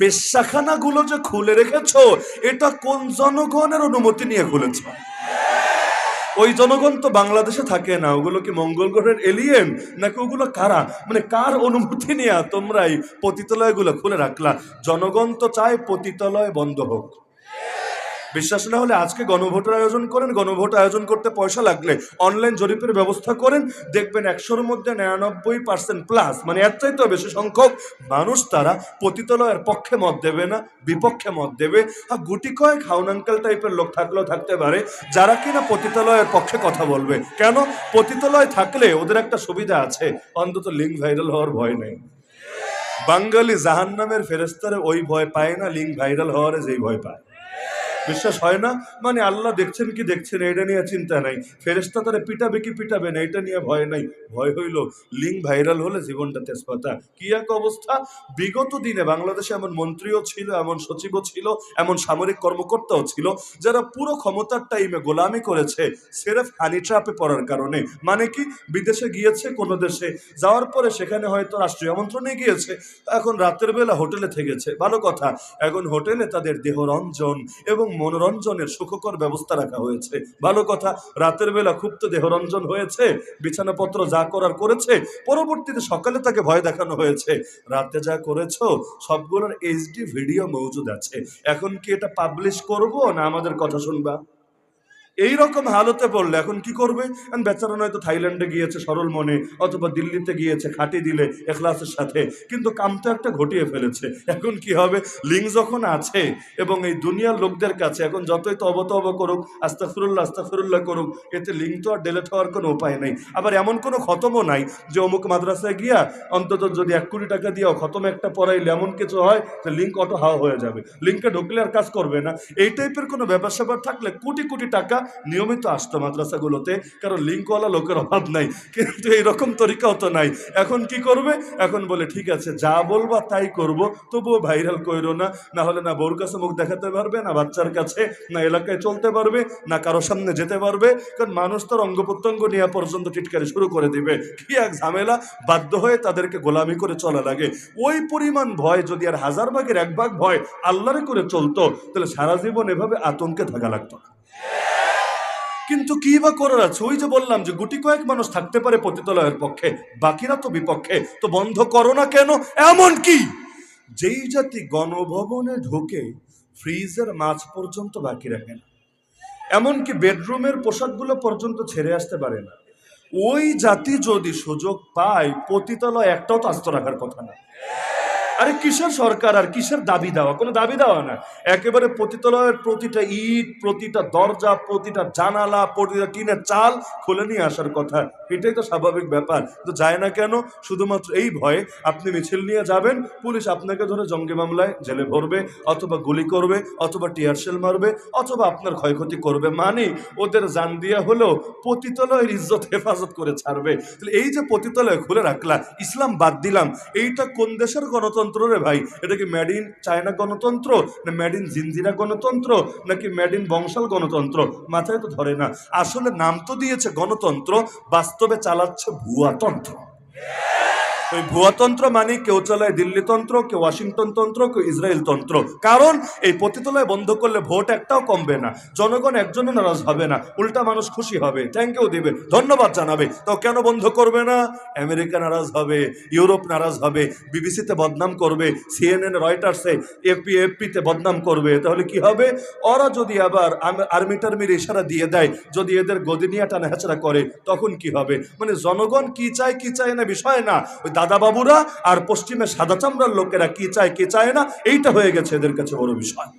বেশ্যাখানাগুলো যে খুলে রেখেছো এটা কোন জনগণের অনুমতি নিয়ে খুলেছ? ওই জনগণ তো বাংলাদেশে থাকে না, ওগুলো কি মঙ্গল গ্রহের এলিয়েন নাকি ওগুলো কারা? মানে কার অনুমতি নিয়ে তোমরা এই পতিতালয় গুলো খুলে রাখলা? জনগণ তো চায় পতিতালয় বন্ধ হোক। বিশ্বাস না হলে আজকে গণভোটের আয়োজন করেন, গণভোট আয়োজন করতে পয়সা লাগলে অনলাইন জরিপের ব্যবস্থা করেন, দেখবেন 100-র মধ্যে 99% প্লাস, মানে এর চাইতে বেশি সংখ্যক মানুষ তারা পতিতালয়ের পক্ষে মত দেবে না, বিপক্ষে মত দেবে। আর গুটি কয়েক হাউন আঙ্কেল টাইপের লোক থাকলেও থাকতে পারে যারা কিনা পতিতালয়ের পক্ষে কথা বলবে। কেন? পতিতালয় থাকলে ওদের একটা সুবিধা আছে, অন্তত লিঙ্ক ভাইরাল হওয়ার ভয় নেই। বাঙালি জাহান্নামের ফেরেস্তারে ওই ভয় পায় না, লিঙ্ক ভাইরাল হওয়ার যেই ভয় পায়। বিশ্বাস হয় না? মানে আল্লাহ দেখছেন কি দেখছেন এটা নিয়ে চিন্তা নাই, ফেরেশতা তারা পিটাবে কি পিটাবে না এটা নিয়ে ভয় নাই। ভয় হইল লিঙ্ক ভাইরাল হলে জীবনটা তেজপাতা। কি এক অবস্থা! বিগত দিনে বাংলাদেশে এমন মন্ত্রীও ছিল, এমন সচিবও ছিল, এমন সামরিক কর্মকর্তাও ছিল যারা পুরো ক্ষমতার টাইমে গোলামি করেছে সেরেফ হানি ট্র্যাপে পড়ার কারণে। মানে কি, বিদেশে গিয়েছে কোনো দেশে, যাওয়ার পরে সেখানে হয়তো রাষ্ট্রীয় আমন্ত্রণে গিয়েছে, এখন রাতের বেলা হোটেলে থেকেছে, ভালো কথা। এখন হোটেলে তাদের দেহরঞ্জন এবং মনোরঞ্জনের সুখকর ব্যবস্থা রাখা হয়েছে, ভালো কথা। রাতের বেলা খুব তো দেহরঞ্জন হয়েছে, বিছানাপত্র যা করার করেছে, পরবর্তীতে সকালে তাকে ভয় দেখানো হয়েছে, রাতে যা করেছো সবগুলোর এইচডি ভিডিও মজুদ আছে, এখন কি এটা পাবলিশ করব না আমাদের কথা শুনবা? এইরকম হালতে পড়লে এখন কি করবে? বেচারা নয়তো থাইল্যান্ডে গিয়েছে সরল মনে, অথবা দিল্লিতে গিয়েছে খাটি দিলে এখলাসের সাথে, কিন্তু কাম তো একটা ঘটিয়ে ফেলেছে। এখন কি হবে? লিঙ্ক যখন আছে এবং এই দুনিয়ার লোকদের কাছে এখন যতই তব করুক, আস্তাগফিরুল্লাহ করুক, এতে লিঙ্ক তো আর ডিলিট হওয়ার কোনো উপায় নেই। আবার এমন কোনো খতমও নাই যে অমুক মাদ্রাসায় গিয়া অন্তত যদি 1 কোটি টাকা দিয়েও খতম একটা পড়াইলে এমন কিছু হয় যে লিঙ্ক অটো হাওয়া হয়ে যাবে, লিঙ্কে ঢুকলে আর কাজ করবে না। এই টাইপের কোনো ব্যাপার স্যাপার থাকলে কোটি কোটি টাকা নিয়মিত আসতো মাদ্রাসাগুলোতে, কারণ লিঙ্কওয়ালা লোকের অভাব নাই। কিন্তু এইরকম তরিকাও তো নাই। এখন কি করবে? এখন বলে ঠিক আছে যা বলবা তাই করব, তবুও ভাইরাল কইরো না, না হলে না বউর কাছে মুখ দেখাতে পারবে, না বাচ্চার কাছে, না এলাকায় চলতে পারবে, না কারোর সামনে যেতে পারবে, কারণ মানুষ তার অঙ্গ প্রত্যঙ্গ নিয়ে পর্যন্ত টিটকারি শুরু করে দিবে। কি এক ঝামেলা! বাধ্য হয়ে তাদেরকে গোলামি করে চলা লাগে। ওই পরিমাণ ভয় যদি আর 1000 ভাগের 1 ভাগ ভয় আল্লাহরে করে চলতো, তাহলে সারা জীবন এভাবে আতঙ্কে থাকা লাগতো না। কিন্তু কি বা করার আছে? ওই যে বললাম যে গুটি কয়েক মানুষ থাকতে পারে পতিতালয়ের পক্ষে, বাকিরা তো বিপক্ষে, তো বন্ধ করো না কেন? এমন কি যেই জাতি গণভবনে ঢুকে ফ্রিজের মাছ পর্যন্ত বাকি রাখে না, এমনকি বেডরুমের পোশাকগুলো পর্যন্ত ছেড়ে আসতে পারে না, ওই জাতি যদি সুযোগ পায় পতিতালয় একটাও তো আস্ত রাখার কথা না। আরে কিসের সরকার আর কিসের দাবি দেওয়া? কোনো দাবি দেওয়া না, একেবারে পতিতালয়ের প্রতিটা ইট, প্রতিটা দরজা, প্রতিটা জানালা, প্রতিটা টিনের চাল খুলে নিয়ে আসার কথা। এটাই তো স্বাভাবিক ব্যাপার। তো যায় না কেন? শুধুমাত্র এই ভয়ে আপনি মিছিল নিয়ে যাবেন, পুলিশ আপনাকে ধরে জঙ্গি মামলায় জেলে ভরবে, অথবা গুলি করবে, অথবা টিয়ারশেল মারবে, অথবা আপনার ক্ষয়ক্ষতি করবে। মানে ওদের জান দিয়া হলেও পতিতালয়ের ইজ্জত হেফাজত করে ছাড়বে। তাহলে এই যে পতিতালয় খুলে রাখলা, ইসলাম বাদ দিলাম, এইটা কোন দেশের গণতন্ত্র রে ভাই? এটা কি মেড ইন চায়না গণতন্ত্র, না মেড ইন জিনজিরা গণতন্ত্র, নাকি মেড ইন বংশাল গণতন্ত্র? মাথায় তো ধরে না। আসলে নাম তো দিয়েছে গণতন্ত্র, বাস্তবে চালাচ্ছে ভুয়াতন্ত্র। ওই ভুয়াতন্ত্র মানে কেউ চালায় দিল্লি তন্ত্র, কেউ ওয়াশিংটন তন্ত্র, কেউ ইসরায়েল তন্ত্র। কারণ এই পতিতালয় বন্ধ করলে ভোট একটাও কমবে না, জনগণ একজনও নারাজ হবে না, উল্টা মানুষ খুশি হবে, থ্যাংক ইউ দিবে, ধন্যবাদ জানাবে। তো কেন বন্ধ করবে না? আমেরিকা নারাজ হবে, ইউরোপ নারাজ হবে, বিবিসিতে বদনাম করবে, সিএনএন, রয়টার্সে, এফপিতে বদনাম করবে। তাহলে কি হবে? ওরা যদি আবার আর্মি টার্মির ইশারা দিয়ে দেয়, যদি এদের গদি নিয়ে টানা হেঁচড়া করে, তখন কি হবে? মানে জনগণ কি চায় কি চায় না বিষয় না, ওই দাদা বাবুরা আর পশ্চিমে সাদা চামড়ার লোকেরা কি চায় কি চায় না, এইটা হয়ে গেছে এদের কাছে বড় বিষয়।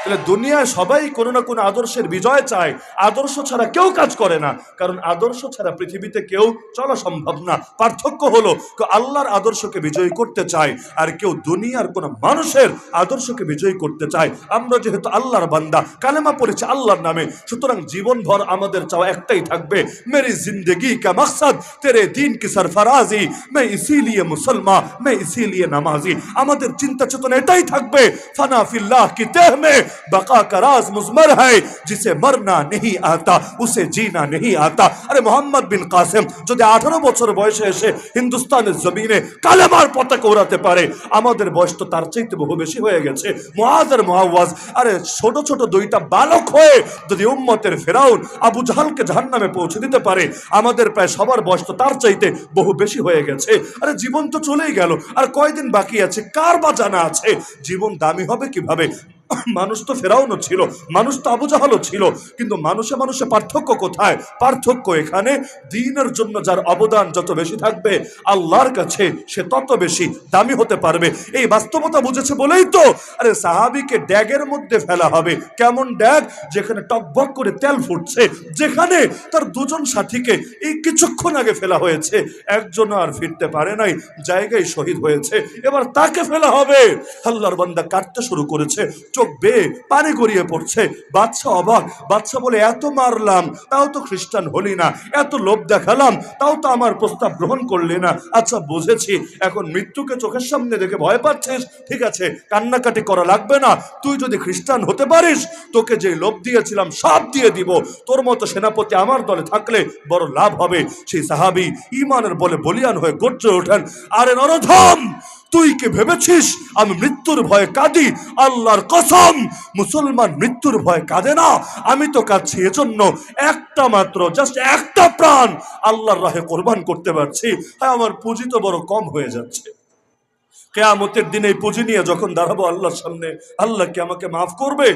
তাহলে দুনিয়ায় সবাই কোনো না কোনো আদর্শের বিজয় চায়, আদর্শ ছাড়া কেউ কাজ করে না, কারণ আদর্শ ছাড়া পৃথিবীতে কেউ চলা সম্ভব না। পার্থক্য হলো কেউ আল্লাহর আদর্শকে বিজয়ী করতে চায়, আর কেউ দুনিয়ার কোন মানুষের আদর্শকে বিজয়ী করতে চায়। আমরা যেহেতু আল্লাহর বান্দা, কালেমা পড়েছি আল্লাহর নামে, সুতরাং জীবনভর আমাদের চাওয়া একটাই থাকবে, মেরি জিন্দগি কা মকসদ তেরে দিন কি সরফরাজি, मैं इसीलिए मुसलमान, मैं इसीलिए नमाजी। আমাদের চিন্তা চেতনা এটাই থাকবে, ফানা ফিল্লাহ কি তেহ মে बका का राज मुजमर है, जिसे मरना नहीं आता उसे जीना नहीं आता। আরে মোহাম্মদ বিন কাসেম যদি 18 বছর বয়সে এসে হিন্দুস্তানের জমিনে কালেমার পতাকা ওড়াতে পারে, আমাদের বয়স তো তার চাইতে বহু বেশি হয়ে গেছে। মুআজ আর মুআওয়াজ, আরে ছোট ছোট দুইটা বালক হয়ে যদি উম্মতের ফেরাউন আবু জাহালকে জাহান্নামে পৌঁছে দিতে পারে, আমাদের প্রায় সবার বয়স তো তার চাইতে বহু বেশি হয়ে গেছে। আরে জীবন তো চলেই গেল, আর কয়দিন বাকি আছে কার বা জানা আছে? জীবন দামি হবে কিভাবে? মানুষ তো ফেরাউনও ছিল, মানুষ তো আবু জাহালও ছিল, কিন্তু মানুষে মানুষে পার্থক্য কোথায়? পার্থক্য এখানে, দ্বীনের জন্য যার অবদান যত বেশি থাকবে আল্লাহর কাছে সে তত বেশি দামি হতে পারবে। এই বাস্তবতা বুঝেছে বলেই তো আরে সাহাবীকে ড্যাগের মধ্যে ফেলা হবে। কেমন ড্যাগ? যেখানে টকবক করে তেল ফুটছে, যেখানে তার দুজন সাথীকে এই কিছুক্ষণ আগে ফেলা হয়েছে, একজন আর ফিরতে পারে নাই, জায়গায় শহীদ হয়েছে, এবার তাকে ফেলা হবে। আল্লাহর বান্দা কাটতে শুরু করেছে, চোখ বেয়ে পানি গড়িয়ে পড়ছে। বাদশা অবাক, বাদশা বলে এত মারলাম তাও তো খ্রিস্টান হলি না, এত লোভ দেখালাম তাও তো আমার প্রস্তাব গ্রহণ করলি না। আচ্ছা বুঝেছি, এখন মৃত্যুকে চোখের সামনে দেখে ভয় পাচ্ছিস, ঠিক আছে কান্নাকাটি করা লাগবে না। তুই যদি খ্রিস্টান হতে পারিস, তোকে যে লোভ দিয়েছিলাম সব দিয়ে দিব। তোর মতো সেনাপতি আমার দলে থাকলে বড় লাভ হবে। সেই সাহাবী ঈমানের বলে বলিয়ান হয়ে গর্জে ওঠেন, আরে নরধম, তুই কি ভেবেছিস আমি মৃত্যুর ভয়ে কাঁদি? আল্লাহর কসম, মুসলমান মৃত্যুর ভয়ে কাঁদে না। আমি তো কাঁদছি এজন্য একটা মাত্র, জাস্ট একটা প্রাণ আল্লাহর রাহে কোরবান করতে পারছি। হ্যাঁ, আমার পুঁজি তো বড় কম হয়ে যাচ্ছে। কিয়ামতের দিনে এই পুঁজি নিয়ে যখন দাঁড়াবো আল্লাহর সামনে, আল্লাহ কি আমাকে মাফ করবে?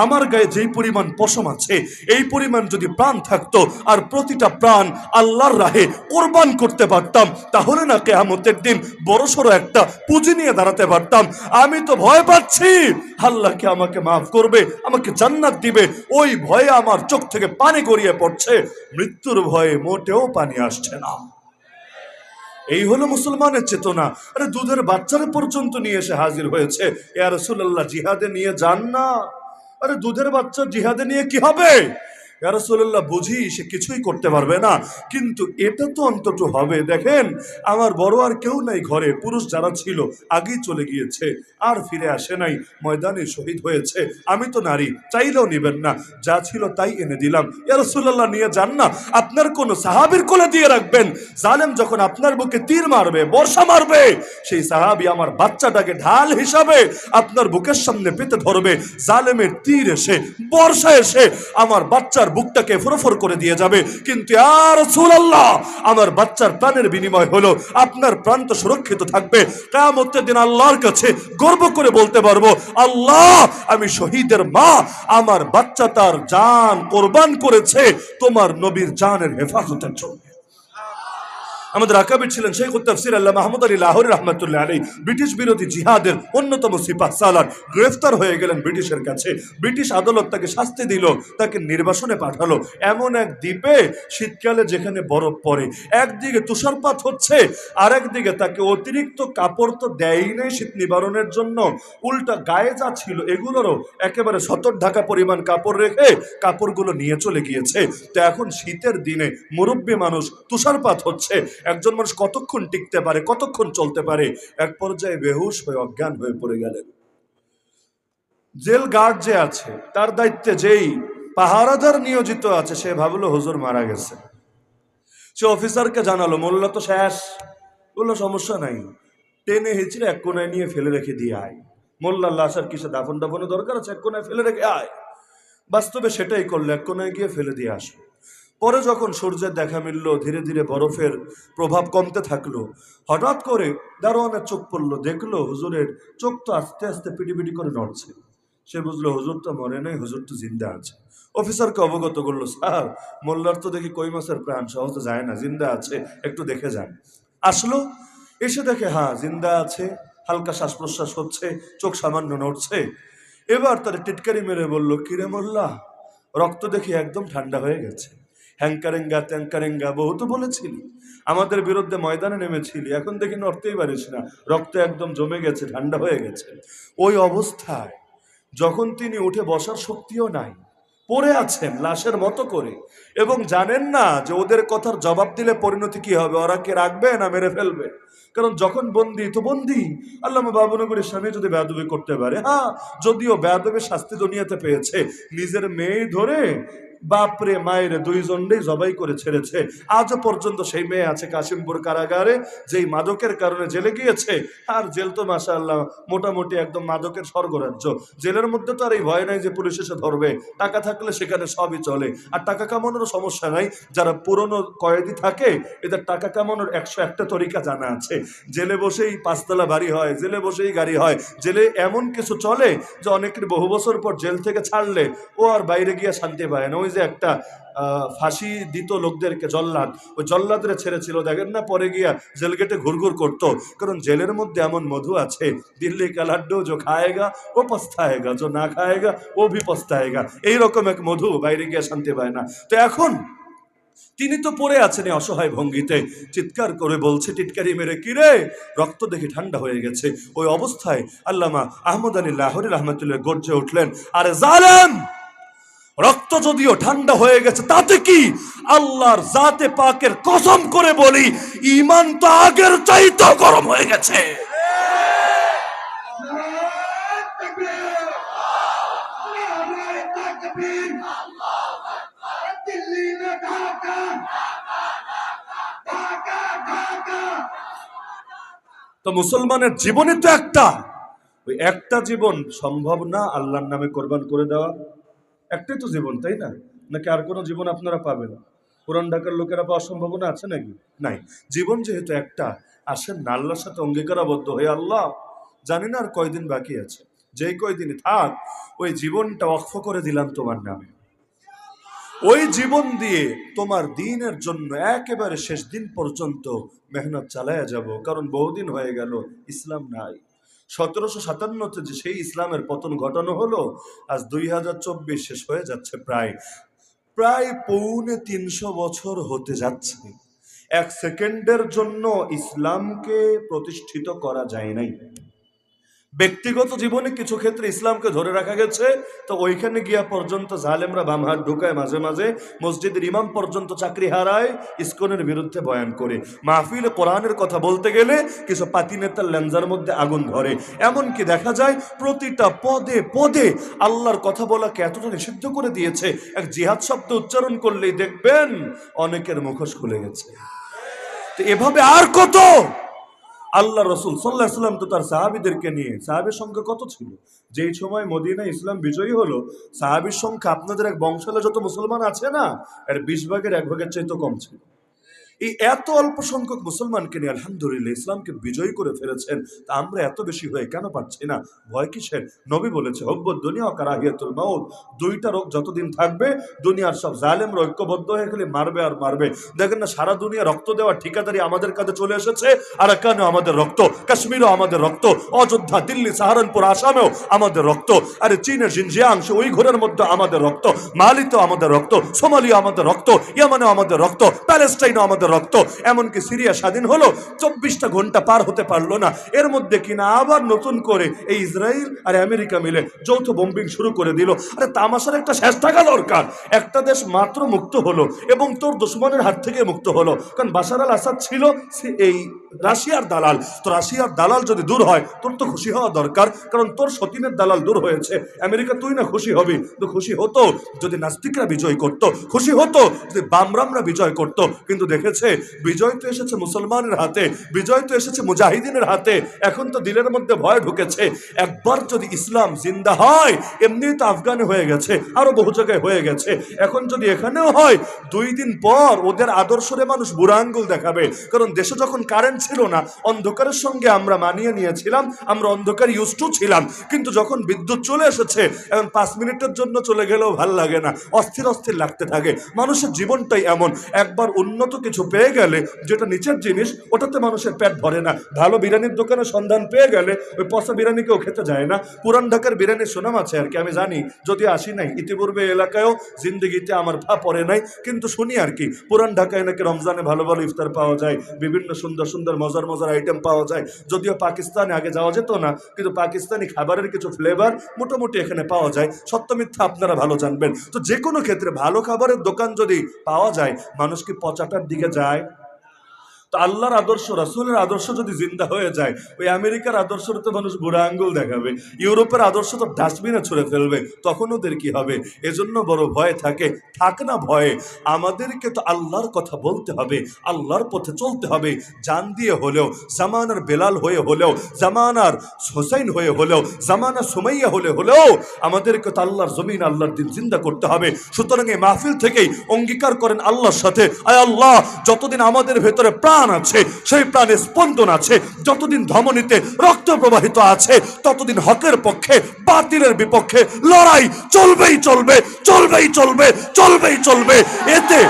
আমার গায়ে যেই পরিমাণ পশম আছে, এই পরিমাণ যদি প্রাণ থাকতো আর প্রতিটা প্রাণ আল্লাহর রাহে কোরবান করতে পারতাম, তাহলে না কিয়ামতের দিন বড়সড় একটা পুঁজি নিয়ে দাঁড়াতে পারতাম। আমি তো ভয় পাচ্ছি আল্লাহ কি আমাকে মাফ করবে, আমাকে জান্নাত দিবে, ওই ভয়ে আমার চোখ থেকে পানি গড়িয়ে পড়ছে। মৃত্যুর ভয়ে মোটেও পানি আসছে না। এই হলো মুসলমানের চেতনা। আরে দুধের বাচ্চারা পর্যন্ত নিয়ে এসে হাজির হয়েছে, ইয়া রাসূলুল্লাহ জিহাদে নিয়ে যান না। আরে দুধের বাচ্চা জিহাদে নিয়ে কি হবে? ইয়া রাসূলুল্লাহ বুঝি সে কিছুই করতে পারবে না, কিন্তু এটা তো অন্তত হবে। দেখেন আমার বড় আর কেউ নাই ঘরে, পুরুষ যারা ছিল আগেই চলে গিয়েছে, আর ফিরে আসে নাই, ময়দানে শহীদ হয়েছে। আমি তো নারী, চাইলেও নিবেন না, যা ছিল তাই এনে দিলাম। ইয়া রাসূলুল্লাহ নিয়ে যান না, আপনার কোন সাহাবীর কোলে দিয়ে রাখবেন। জালেম যখন আপনার বুকে তীর মারবে, বর্ষা মারবে, সেই সাহাবী আমার বাচ্চাটাকে ঢাল হিসাবে আপনার বুকের সামনে পেতে ধরবে। জালেমের তীর এসে, বর্ষা এসে আমার বাচ্চার বুকটাকে ফরফর করে দিয়ে যাবে, কিন্তু ইয়া রাসূলুল্লাহ আমার বাচ্চার প্রাণের বিনিময় হলো আপনার প্রাণ তো সুরক্ষিত থাকবে। কিয়ামতের দিন আল্লাহর কাছে গর্ব করে বলতে পারবো, আল্লাহ আমি শহীদের মা, আমার বাচ্চা তার জান কোরবান করেছে তোমার নবীর জানের হেফাজতের জন্য। আমাদের আকাবির ছিলেন শেখ তাফসীর আল্লাহ মাহমুদ আলী লাহোরী রাহমাতুল্লাহ আলাইহি। ব্রিটিশ বিরোধী জিহাদের অন্যতম সিপাহ সালার গ্রেফতার হয়ে গেলেন ব্রিটিশের কাছে। ব্রিটিশ আদালত তাকে শাস্তি দিল, তাকে নির্বাসনে পাঠালো এমন এক দ্বীপে, শীতকালে যেখানে বরফ পড়ে, একদিকে তুষারপাত হচ্ছে আর একদিকে তাকে অতিরিক্ত কাপড় তো দেয়ই নাই শীত নিবারণের জন্য, উল্টা গায়ে যা ছিল এগুলোরও একেবারে সতর ঢাকা পরিমাণ কাপড় রেখে কাপড়গুলো নিয়ে চলে গিয়েছে। তো এখন শীতের দিনে মুরব্বী মানুষ, তুষারপাত হচ্ছে, একজন মানুষ কতক্ষণ টিকতে পারে, কতক্ষণ চলতে পারে? এক পর্যায়ে বেহুশ হয়ে অজ্ঞান হয়ে পড়ে গেলেন। জেল গার্ড যে আছে তার দায়িত্বে যেই পাহারাদার নিয়োজিত আছে, সে ভাবলো হুজুর মারা গেছে। সে অফিসারকে জানালো, মোল্লা তো শেষ। বললো সমস্যা নাই, টেনে হিচড়ে এক কোনায় নিয়ে ফেলে রেখে দিয়ে আয়। মোল্লার লাশ আর কিসে দাফন দাফনের দরকার আছে, এক কোনায় ফেলে রেখে আয়। বাস্তবে সেটাই করলো, এক কোনায় গিয়ে ফেলে দিয়ে আসলো। পরে যখন সূর্যের দেখা মিলল, ধীরে ধীরে বরফের প্রভাব কমতে থাকলো, হঠাৎ করে দারোয়ানের চোখ পড়লো, দেখলো হুজুরের চোখ তো আস্তে আস্তে পিটিপিটি করে নড়ছে। সে বুঝলো হুজুর তো মরে নাই, হুজুর তো জিন্দা আছে। অফিসারকে অবগত করলো, স্যার মোল্লার তো দেখি কই মাছের প্রাণ, সহজে যায় না, জিন্দা আছে, একটু দেখে যান। আসলো, এসে দেখে হ্যাঁ জিন্দা আছে, হালকা শ্বাস প্রশ্বাস হচ্ছে, চোখ সামান্য নড়ছে। এবার তার টিটকারি মেরে বলল, কিরে মোল্লা, রক্ত দেখি একদম ঠান্ডা হয়ে গেছে। হ্যাঙ্কারেঙ্গা ত্যাঙ্কারেঙ্গা বহু তো বলেছিলি, আমাদের বিরুদ্ধে ময়দানে নেমেছিলি, এখন দেখি নড়তেই পারিস না, রক্ত একদম জমে গেছে, ঠান্ডা হয়ে গেছে। ওই অবস্থায় যখন তিনি উঠে বসার শক্তিও নাই, পড়ে আছেন লাশের মতো করে, এবং জানেন না যে ওদের কথার জবাব দিলে পরিণতি কি হবে, ওরা কে রাখবে না মেরে ফেলবে। কারণ যখন বন্দি তো বন্দি। আল্লামা বাবুনগরের স্বামী যদি বেয়াদবি করতে পারে, হ্যাঁ, যদিও বেয়াদবির শাস্তি দুনিয়াতে পেয়েছে, নিজের মেয়ে ধরে বাপরে মায়ের দুইজনকেই জবাই করে ছেড়েছে। আজও পর্যন্ত সেই মেয়ে আছে কাশিমপুর কারাগারে, যেই মাদকের কারণে জেলে গিয়েছে। আর জেল তো মাশাআল্লাহ মোটামুটি একদম মাদকের স্বর্গরাজ্য। জেলের মধ্যে তো আর এই ভয় নাই যে পুলিশ এসে ধরবে, টাকা থাকলে সেখানে সবই চলে। আর টাকা কামানোর সমস্যা নাই, যারা পুরনো কয়েদি থাকে এদের টাকা কামানোর 101টা তরিকা জানা আছে। জেলে বসেই 5 তলা বাড়ি হয়, জেলে বসেই গাড়ি হয়, জেলে এমন কিছু চলে যে অনেকের বহু বছর পর জেল থেকে ছাড়লে ও আর বাইরে গিয়ে শান্তি পায় না। ওই যে একটা ফাঁসি দিত লোকদেরকে জল্লাদ, ওই জল্লাদরে ছেড়েছিল দেখেন না, পরে গিয়া জেল গেটে ঘুরঘুর করতো। কারণ জেলের মধ্যে এমন মধু আছে, দিল্লি কা লাড্ডু जो খায়েগা ও পস্তায়েগা, जो না খায়েগা ও ভি পস্তায়েগা, এইরকম এক মধু, বাইরে গিয়ে শান্তি পায় না। তো এখন তিনি তো পড়ে আছেন এই অসহায় ভঙ্গিতে, চিৎকার করে বলছে, টিটকারি মেরে, কিরে, রক্ত দেখে ঠান্ডা হয়ে গেছে। ওই অবস্থায় আল্লামা আহমদ আলী লাহোরী রহমতুল্লাহ গর্জে উঠলেন, আরে জালেম, রক্ত যদিও ঠান্ডা হয়ে গেছে তাতে কি, আল্লাহর জাতে পাকের কসম করে বলি, ঈমান তো আগের চাইতেও গরম হয়ে গেছে। তো মুসলমানের জীবনে তো একটা, ওই একটা জীবন সম্ভব না আল্লাহর নামে কোরবান করে দেওয়া। একটাই তো জীবন, তাই না? নাকি আর কোনো জীবন আপনারা পাবেন? পুরান ঢাকার লোকেরা পাওয়ার সম্ভাবনা আছে নাকি? নাই। জীবন যেহেতু একটা, আসেন না আল্লাহর সাথে অঙ্গীকারাবদ্ধ হয়ে, আল্লাহ জানি না আর কয়দিন বাকি আছে, যেই কয়দিন থাক ওই জীবনটা ওয়াকফ করে দিলাম তোমার নামে। ওই জীবন দিয়ে তোমার দিনের জন্য একেবারে শেষ দিন পর্যন্ত মেহনত চালায়া যাব। কারণ বহুদিন হয়ে গেল ইসলাম নাই। 1757 যে সেই ইসলামের পতন ঘটানো হলো, আজ 2024 শেষ হয়ে যাচ্ছে, প্রায় প্রায় 350 বছর হতে যাচ্ছে। এক সেকেন্ডের জন্য ইসলামকে প্রতিষ্ঠিত করা যায় নাই। ব্যক্তিগত জীবনে কিছু ক্ষেত্রে ইসলামকে ধরে রাখা গেছে, তো ওইখানে গিয়া পর্যন্ত জালেমরা বাম হাত ঢুকায়, মাঝে মাঝে মসজিদের ইমাম পর্যন্ত চাকরি হারায় ইসকনের বিরুদ্ধে বয়ান করে। মাহফিলে কোরআনের কথা বলতে গেলে কিছু পাতি নেতার লেঞ্জার মধ্যে আগুন ধরে। এমনকি দেখা যায় প্রতিটা পদে পদে আল্লাহর কথা বলাকে এতটা নিষিদ্ধ করে দিয়েছে, এক জিহাদ শব্দ উচ্চারণ করলেই দেখবেন অনেকের মুখোশ খুলে গেছে। তো এভাবে আর কত? আল্লাহ রসুল সাল্লাল্লাহু আলাইহি ওয়াসাল্লাম তো তার সাহাবীদেরকে নিয়ে, সাহাবীর সংখ্যা কত ছিল? যেই সময় মদিনায় ইসলাম বিজয়ী হলো, সাহাবীর সংখ্যা আপনাদের এক বংশালে যত মুসলমান আছে না, এর 20 ভাগের 1 ভাগের চাইতে কম ছিল। এই এত অল্প সংখ্যক মুসলমানকে নিয়ে আলহামদুলিল্লাহ ইসলামকে বিজয়ী করে ফেলেছেন। তা আমরা এত বেশি হয়ে কেন পারছি না? ভয় কিসের? নবী বলেছে, হুব্বুদ দুনিয়া ওয়া কারাহিয়াতুল মাউত, দুইটা রোগ যতদিন থাকবে দুনিয়ার সব জালেমরা ঐক্যবদ্ধ হয়ে গেলে মারবে আর মারবে। দেখেন না, সারা দুনিয়া রক্ত দেওয়ার ঠিকাদারি আমাদের কাছে চলে এসেছে। আরাকানেও আমাদের রক্ত, কাশ্মীরও আমাদের রক্ত, অযোধ্যা, দিল্লি, সাহারানপুর, আসামেও আমাদের রক্ত, আরে চীনের জিনজিয়াং ওই ঘোরের মধ্যে আমাদের রক্ত, মালিতেও আমাদের রক্ত, সোমালিয়া আমাদের রক্ত, ইয়ামানেও আমাদের রক্ত, প্যালেস্টাইনও আমাদের রক্ত। এমনকি সিরিয়া স্বাধীন হলো, 24টা ঘন্টা পার হতে পারলো না, এর মধ্যে কিনা আবার নতুন করে এই ইসরায়েল আর আমেরিকা মিলে যৌথ বোম্বিং শুরু করে দিল। আরে তামাশার একটা শেষ থাকা দরকার। একটা দেশ মাত্র মুক্ত হলো এবং তোর দুশমনের হাত থেকে মুক্ত হলো। কারণ বাশার আল আসাদ ছিল এই রাশিয়ার দালাল, তো রাশিয়ার দালাল যদি দূর হয় তোর তো খুশি হওয়া দরকার, কারণ তোর সতীনের দালাল দূর হয়েছে। আমেরিকা তুই না খুশি হবি? তো খুশি হতো যদি নাস্তিকরা বিজয় করত, খুশি হতো যদি বামরামরা বিজয় করত। কিন্তু দেখেছে বিজয় তো এসেছে মুসলমানের হাতে, বিজয় তো এসেছে মুজাহিদিনের হাতে। এখন তো দিলের মধ্যে ভয় ঢুকেছে, একবার যদি ইসলাম জিন্দা হয়, এমনি তো আফগানে হয়ে গেছে, আরো বহু জায়গায় হয়ে গেছে, এখন যদি এখানেও হয়, 2 দিন পর ওদের আদর্শরে মানুষ বুড়া আঙ্গুল দেখাবে। কারণ দেশে যখন কারেন্ট ছিল না, অন্ধকারের সঙ্গে আমরা মানিয়ে নিয়েছিলাম, আমরা অন্ধকার ইউজ টু ছিলাম। কিন্তু যখন বিদ্যুৎ চলে এসেছে, এখন 5 মিনিটের জন্য চলে গেলেও ভাল লাগে না, অস্থির অস্থির লাগতে থাকে। মানুষের জীবনটাই এমন, একবার উন্নত কিছু পেয়ে গেলে যেটা নিচের জিনিস ওটাতে মানুষের পেট ভরে না। ভালো বিরিয়ানির দোকানে সন্ধান পেয়ে গেলে ওই পচা বিরিয়ানি কেউ খেতে যায় না। পুরান ঢাকার বিরিয়ানির সুনাম আছে আর কি, আমি জানি, যদি আসি নাই ইতিপূর্বে এলাকায়ও, জিন্দগিতে আমার পা পড়ে নাই, কিন্তু শুনি আর কি পুরান ঢাকায় নাকি রমজানে ভালো ভালো ইফতার পাওয়া যায়, বিভিন্ন সুন্দর সুন্দর মজার মজার আইটেম পাওয়া যায়। যদিও পাকিস্তানে আগে যাওয়া যেত না, কিন্তু পাকিস্তানি খাবারের কিছু ফ্লেভার মোটামুটি এখানে পাওয়া যায়। সত্য মিথ্যা আপনারা ভালো জানবেন। তো যে কোনো ক্ষেত্রে ভালো খাবারের দোকান যদি পাওয়া যায়, মানুষ কি পচাটার দিকে যায়? তো আল্লাহর আদর্শ, রাসূলের আদর্শ যদি জিন্দা হয়ে যায়, ওই আমেরিকার আদর্শের তো মানুষ বুড়া আঙ্গুল দেখাবে, ইউরোপের আদর্শ তো ডাস্টবিনে ছুঁড়ে ফেলবে, তখন ওদের কি হবে? এজন্য বড় ভয় থাকে। থাক না ভয়ে, আমাদেরকে তো আল্লাহর কথা বলতে হবে, আল্লাহর পথে চলতে হবে। জান দিয়ে হলেও, জামানার বেলাল হয়ে হলেও, জামানার হোসাইন হয়ে হলেও, জামানার সুমাইয়া হলেও আমাদেরকে তো আল্লাহর জমিন, আল্লাহর দিন জিন্দা করতে হবে। সুতরাং এই মাহফিল থেকেই অঙ্গীকার করেন আল্লাহর সাথে, আয় আল্লাহ, যতদিন আমাদের ভেতরে প্রাণ আছে, সেই প্রাণে স্পন্দন আছে, যতদিন ধমনীতে রক্ত প্রবাহিত আছে, ততদিন হকের পক্ষে বাতিলের বিপক্ষে লড়াই চলবেই চলবে, চলবেই চলবে, চলবেই চলবে। এতে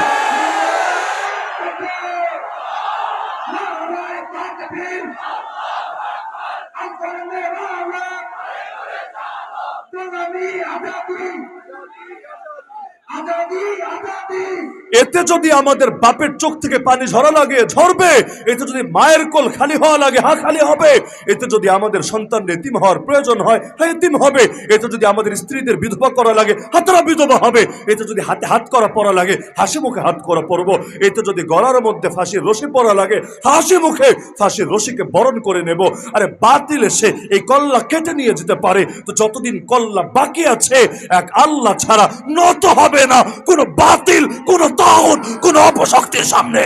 এতে যদি আমাদের বাপের চোখ থেকে পানি ঝরা লাগে, ঝরবে। এতে যদি মায়ের কোল খালি হওয়া লাগে, খালি হবে। এতে যদি আমাদের সন্তান এতিম হওয়ার প্রয়োজন হয়, এতিম হবে। এতে যদি আমাদের স্ত্রীদের বিধবা করা লাগে, তারা বিধবা হবে। এতে যদি হাতে হাত করা পড়া লাগে, হাসি মুখে হাত করা পড়বো। এতে যদি গলার মধ্যে ফাঁসির রশি পড়া লাগে, হাসি মুখে ফাঁসির রশিকে বরণ করে নেব। আরে বাতিল এসে এই কল্লা কেটে নিয়ে যেতে পারে, তো যতদিন কল্লা বাকি আছে, এক আল্লাহ ছাড়া নত হবে না কোন বাতিল, কোন তাগুত, কোন অপশক্তির সামনে।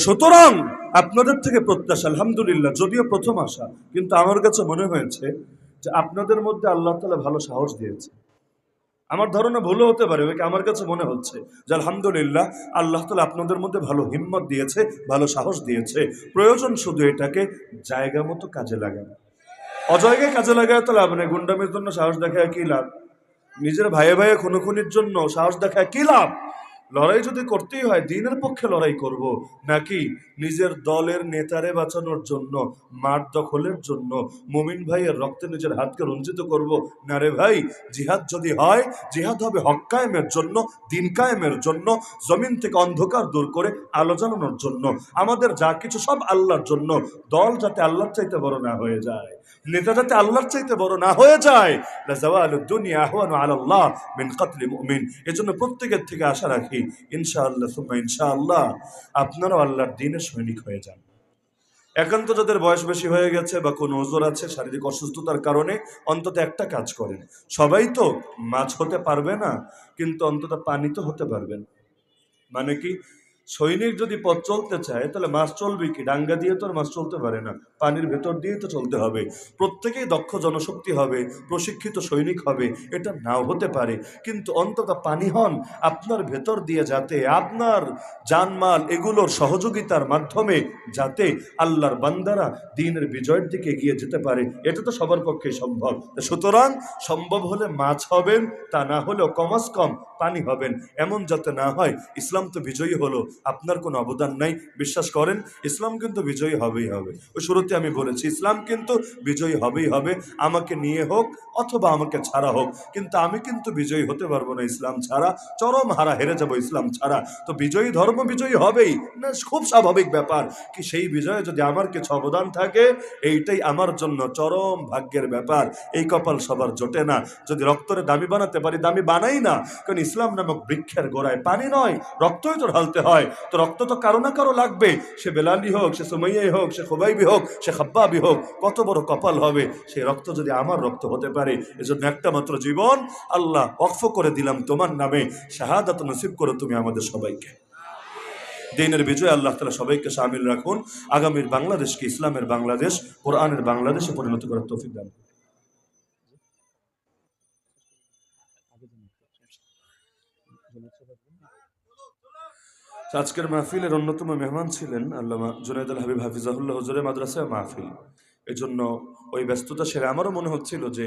সুতরাং আপনাদের থেকে প্রত্যাশা, আলহামদুলিল্লাহ, যদিও প্রথম আসা, কিন্তু আমার কাছে মনে হয়েছে যে আপনাদের মধ্যে আল্লাহ তাআলা ভালো সাহস দিয়েছে। আমার ধারণা ভুলও হতে পারে, আমার কাছে মনে হচ্ছে যে আলহামদুলিল্লাহ আল্লাহ তাআলা আপনাদের মধ্যে ভালো হিম্মত দিয়েছে, ভালো সাহস দিয়েছে। প্রয়োজন শুধু এটাকে জায়গা মতো কাজে লাগানো। অজায়গায় কাজে লাগায় তো লাভ নেই। গুন্ডামির জন্য সাহস দেখায় কি লাভ? নিজের ভাইয়ে ভাইয়ে খুনোখুনির জন্য সাহস দেখায় কি লাভ? লড়াই যদি করতেই হয়, দ্বীনের পক্ষে লড়াই করব, নাকি নিজের দলের নেতারে বাঁচানোর জন্য, মাঠ দখলের জন্য, মুমিন ভাইয়ের রক্তে নিজের হাতকে রঞ্জিত করব? না রে ভাই, জিহাদ যদি হয়, জিহাদ হবে হক কায়েমের জন্য, দ্বীন কায়েমের জন্য, জমিন থেকে অন্ধকার দূর করে আলো জ্বালানোর জন্য। আমাদের যা কিছু সব আল্লাহর জন্য। দল যাতে আল্লাহর চাইতে বড় না হয়ে যায়, নেতা যাতে আল্লাহর চাইতে বড় না হয়ে যায়। দুনিয়া আহওয়ানু আলাল্লাহ মিন কতলি মুমিন। এজন্য প্রত্যেকের থেকে আশা রাখি, ইনশাআল্লাহ সুম্মা ইনশাআল্লাহ আপনারাও আল্লাহর দ্বীনের সৈনিক হয়ে যান। একান্ত যাদের বয়স বেশি হয়ে গেছে বা কোনো ওজর আছে, শারীরিক অসুস্থতার কারণে, অন্তত একটা কাজ করেন। সবাই তো মাছ হতে পারবে না, কিন্তু অন্তত পানি তো হতে পারবেন। মানে কি, সৈনিক যদি পথ চলতে চায়, তাহলে মাছ চলবে কি? ডাঙ্গা দিয়ে তো আর মাছ চলতে পারে না, পানির ভেতর দিয়েই তো চলতে হবে। প্রত্যেকেই দক্ষ জনশক্তি হবে, প্রশিক্ষিত সৈনিক হবে, এটা নাও হতে পারে, কিন্তু অন্তত পানি হন। আপনার ভেতর দিয়ে যাতে আপনার জানমাল এগুলোর সহযোগিতার মাধ্যমে যাতে আল্লাহর বান্দারা দ্বীনের বিজয়ের দিকে এগিয়ে যেতে পারে, এটা তো সবার পক্ষেই সম্ভব। সুতরাং সম্ভব হলে মাছ হবেন, তা না হলেও কমাস কম পানি হবেন। এমন যাতে না হয় ইসলাম তো বিজয়ী হলো, আপনার কোনো অবদান নাই। বিশ্বাস করেন, ইসলাম কিন্তু বিজয়ী হবেই হবে। ওই শুরুতে আমি বলেছি, ইসলাম কিন্তু বিজয়ী হবেই হবে, আমাকে নিয়ে হোক অথবা আমাকে ছাড়া হোক, কিন্তু আমি কিন্তু বিজয়ী হতে পারবো না ইসলাম ছাড়া। চরম হারা হেরে যাব ইসলাম ছাড়া। তো বিজয়ী ধর্ম বিজয়ী হবেই না, খুব স্বাভাবিক ব্যাপার। কি সেই বিজয়ে যদি আমার কিছু অবদান থাকে, এইটাই আমার জন্য চরম ভাগ্যের ব্যাপার। এই কপাল সবার জোটে না। যদি রক্তরে দামি বানাতে পারি, দামি বানাই না, কারণ ইসলাম নামক বৃক্ষের গোড়ায় পানি নয়, রক্তই তো ঢালতে হয়। তো রক্ত তো কারো না কারো লাগবে, সে বেলালি হোক, সে সুমাইয়াই হোক, সে খুবাইবি হোক, সে খাব্বাবি হোক, কত বড় কপাল হবে সেই রক্ত যদি আমার রক্ত হতে পারে। এজন্য একটা মাত্র জীবন আল্লাহ ওয়াকফ করে দিলাম তোমার নামে, শাহাদাত নসিব করো তুমি আমাদের সবাইকে। দ্বীনের বিজয় আল্লাহ তাআলা সবাইকে শামিল রাখুন। আগামীর বাংলাদেশকে ইসলামের বাংলাদেশ, কোরআনের বাংলাদেশে পরিণত করার তৌফিক দান। আজকের মাহফিলের অন্যতম মেহমান ছিলেন আল্লামা জুনায়েদ আল হাবিব হাফিজাহুল্লাহ হুজুরের মাদ্রাসা মাহফিল। এজন্য ওই ব্যস্ততা সেরে আমারও মনে হচ্ছিল যে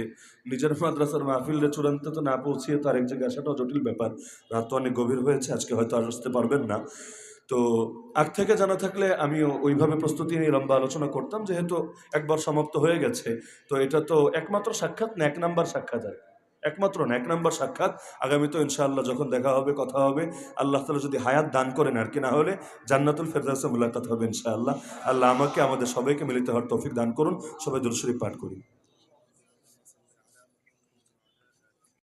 নিজের মাদ্রাসার মাহফিলে চূড়ান্ত তো না পৌঁছিয়ে তো আরেক জায়গায় আসাটাও জটিল ব্যাপার। রাত তো অনেক গভীর হয়েছে, আজকে হয়তো আর আসতে পারবেন না। তো আগ থেকে জানা থাকলে আমিও ওইভাবে প্রস্তুতি নিয়ে লম্বা আলোচনা করতাম, যেহেতু একবার সমাপ্ত হয়ে গেছে। তো এটা তো একমাত্র সাক্ষাৎ না, এক নাম্বার সাক্ষাৎ আর একমাত্র না, এক নাম্বার সাক্ষাৎ। আগামী তো ইনশাআল্লাহ যখন দেখা হবে, কথা হবে, আল্লাহ তাআলা যদি হায়াত দান করেন আর কি, না হলে জান্নাতুল ফেরদাউসে মুলাকাত হবে ইনশাআল্লাহ। আল্লাহ আমাকে আমাদের সবাইকে মিলিত হওয়ার তৌফিক দান করুন। সবাই দুরূদ শরীফ পাঠ করি।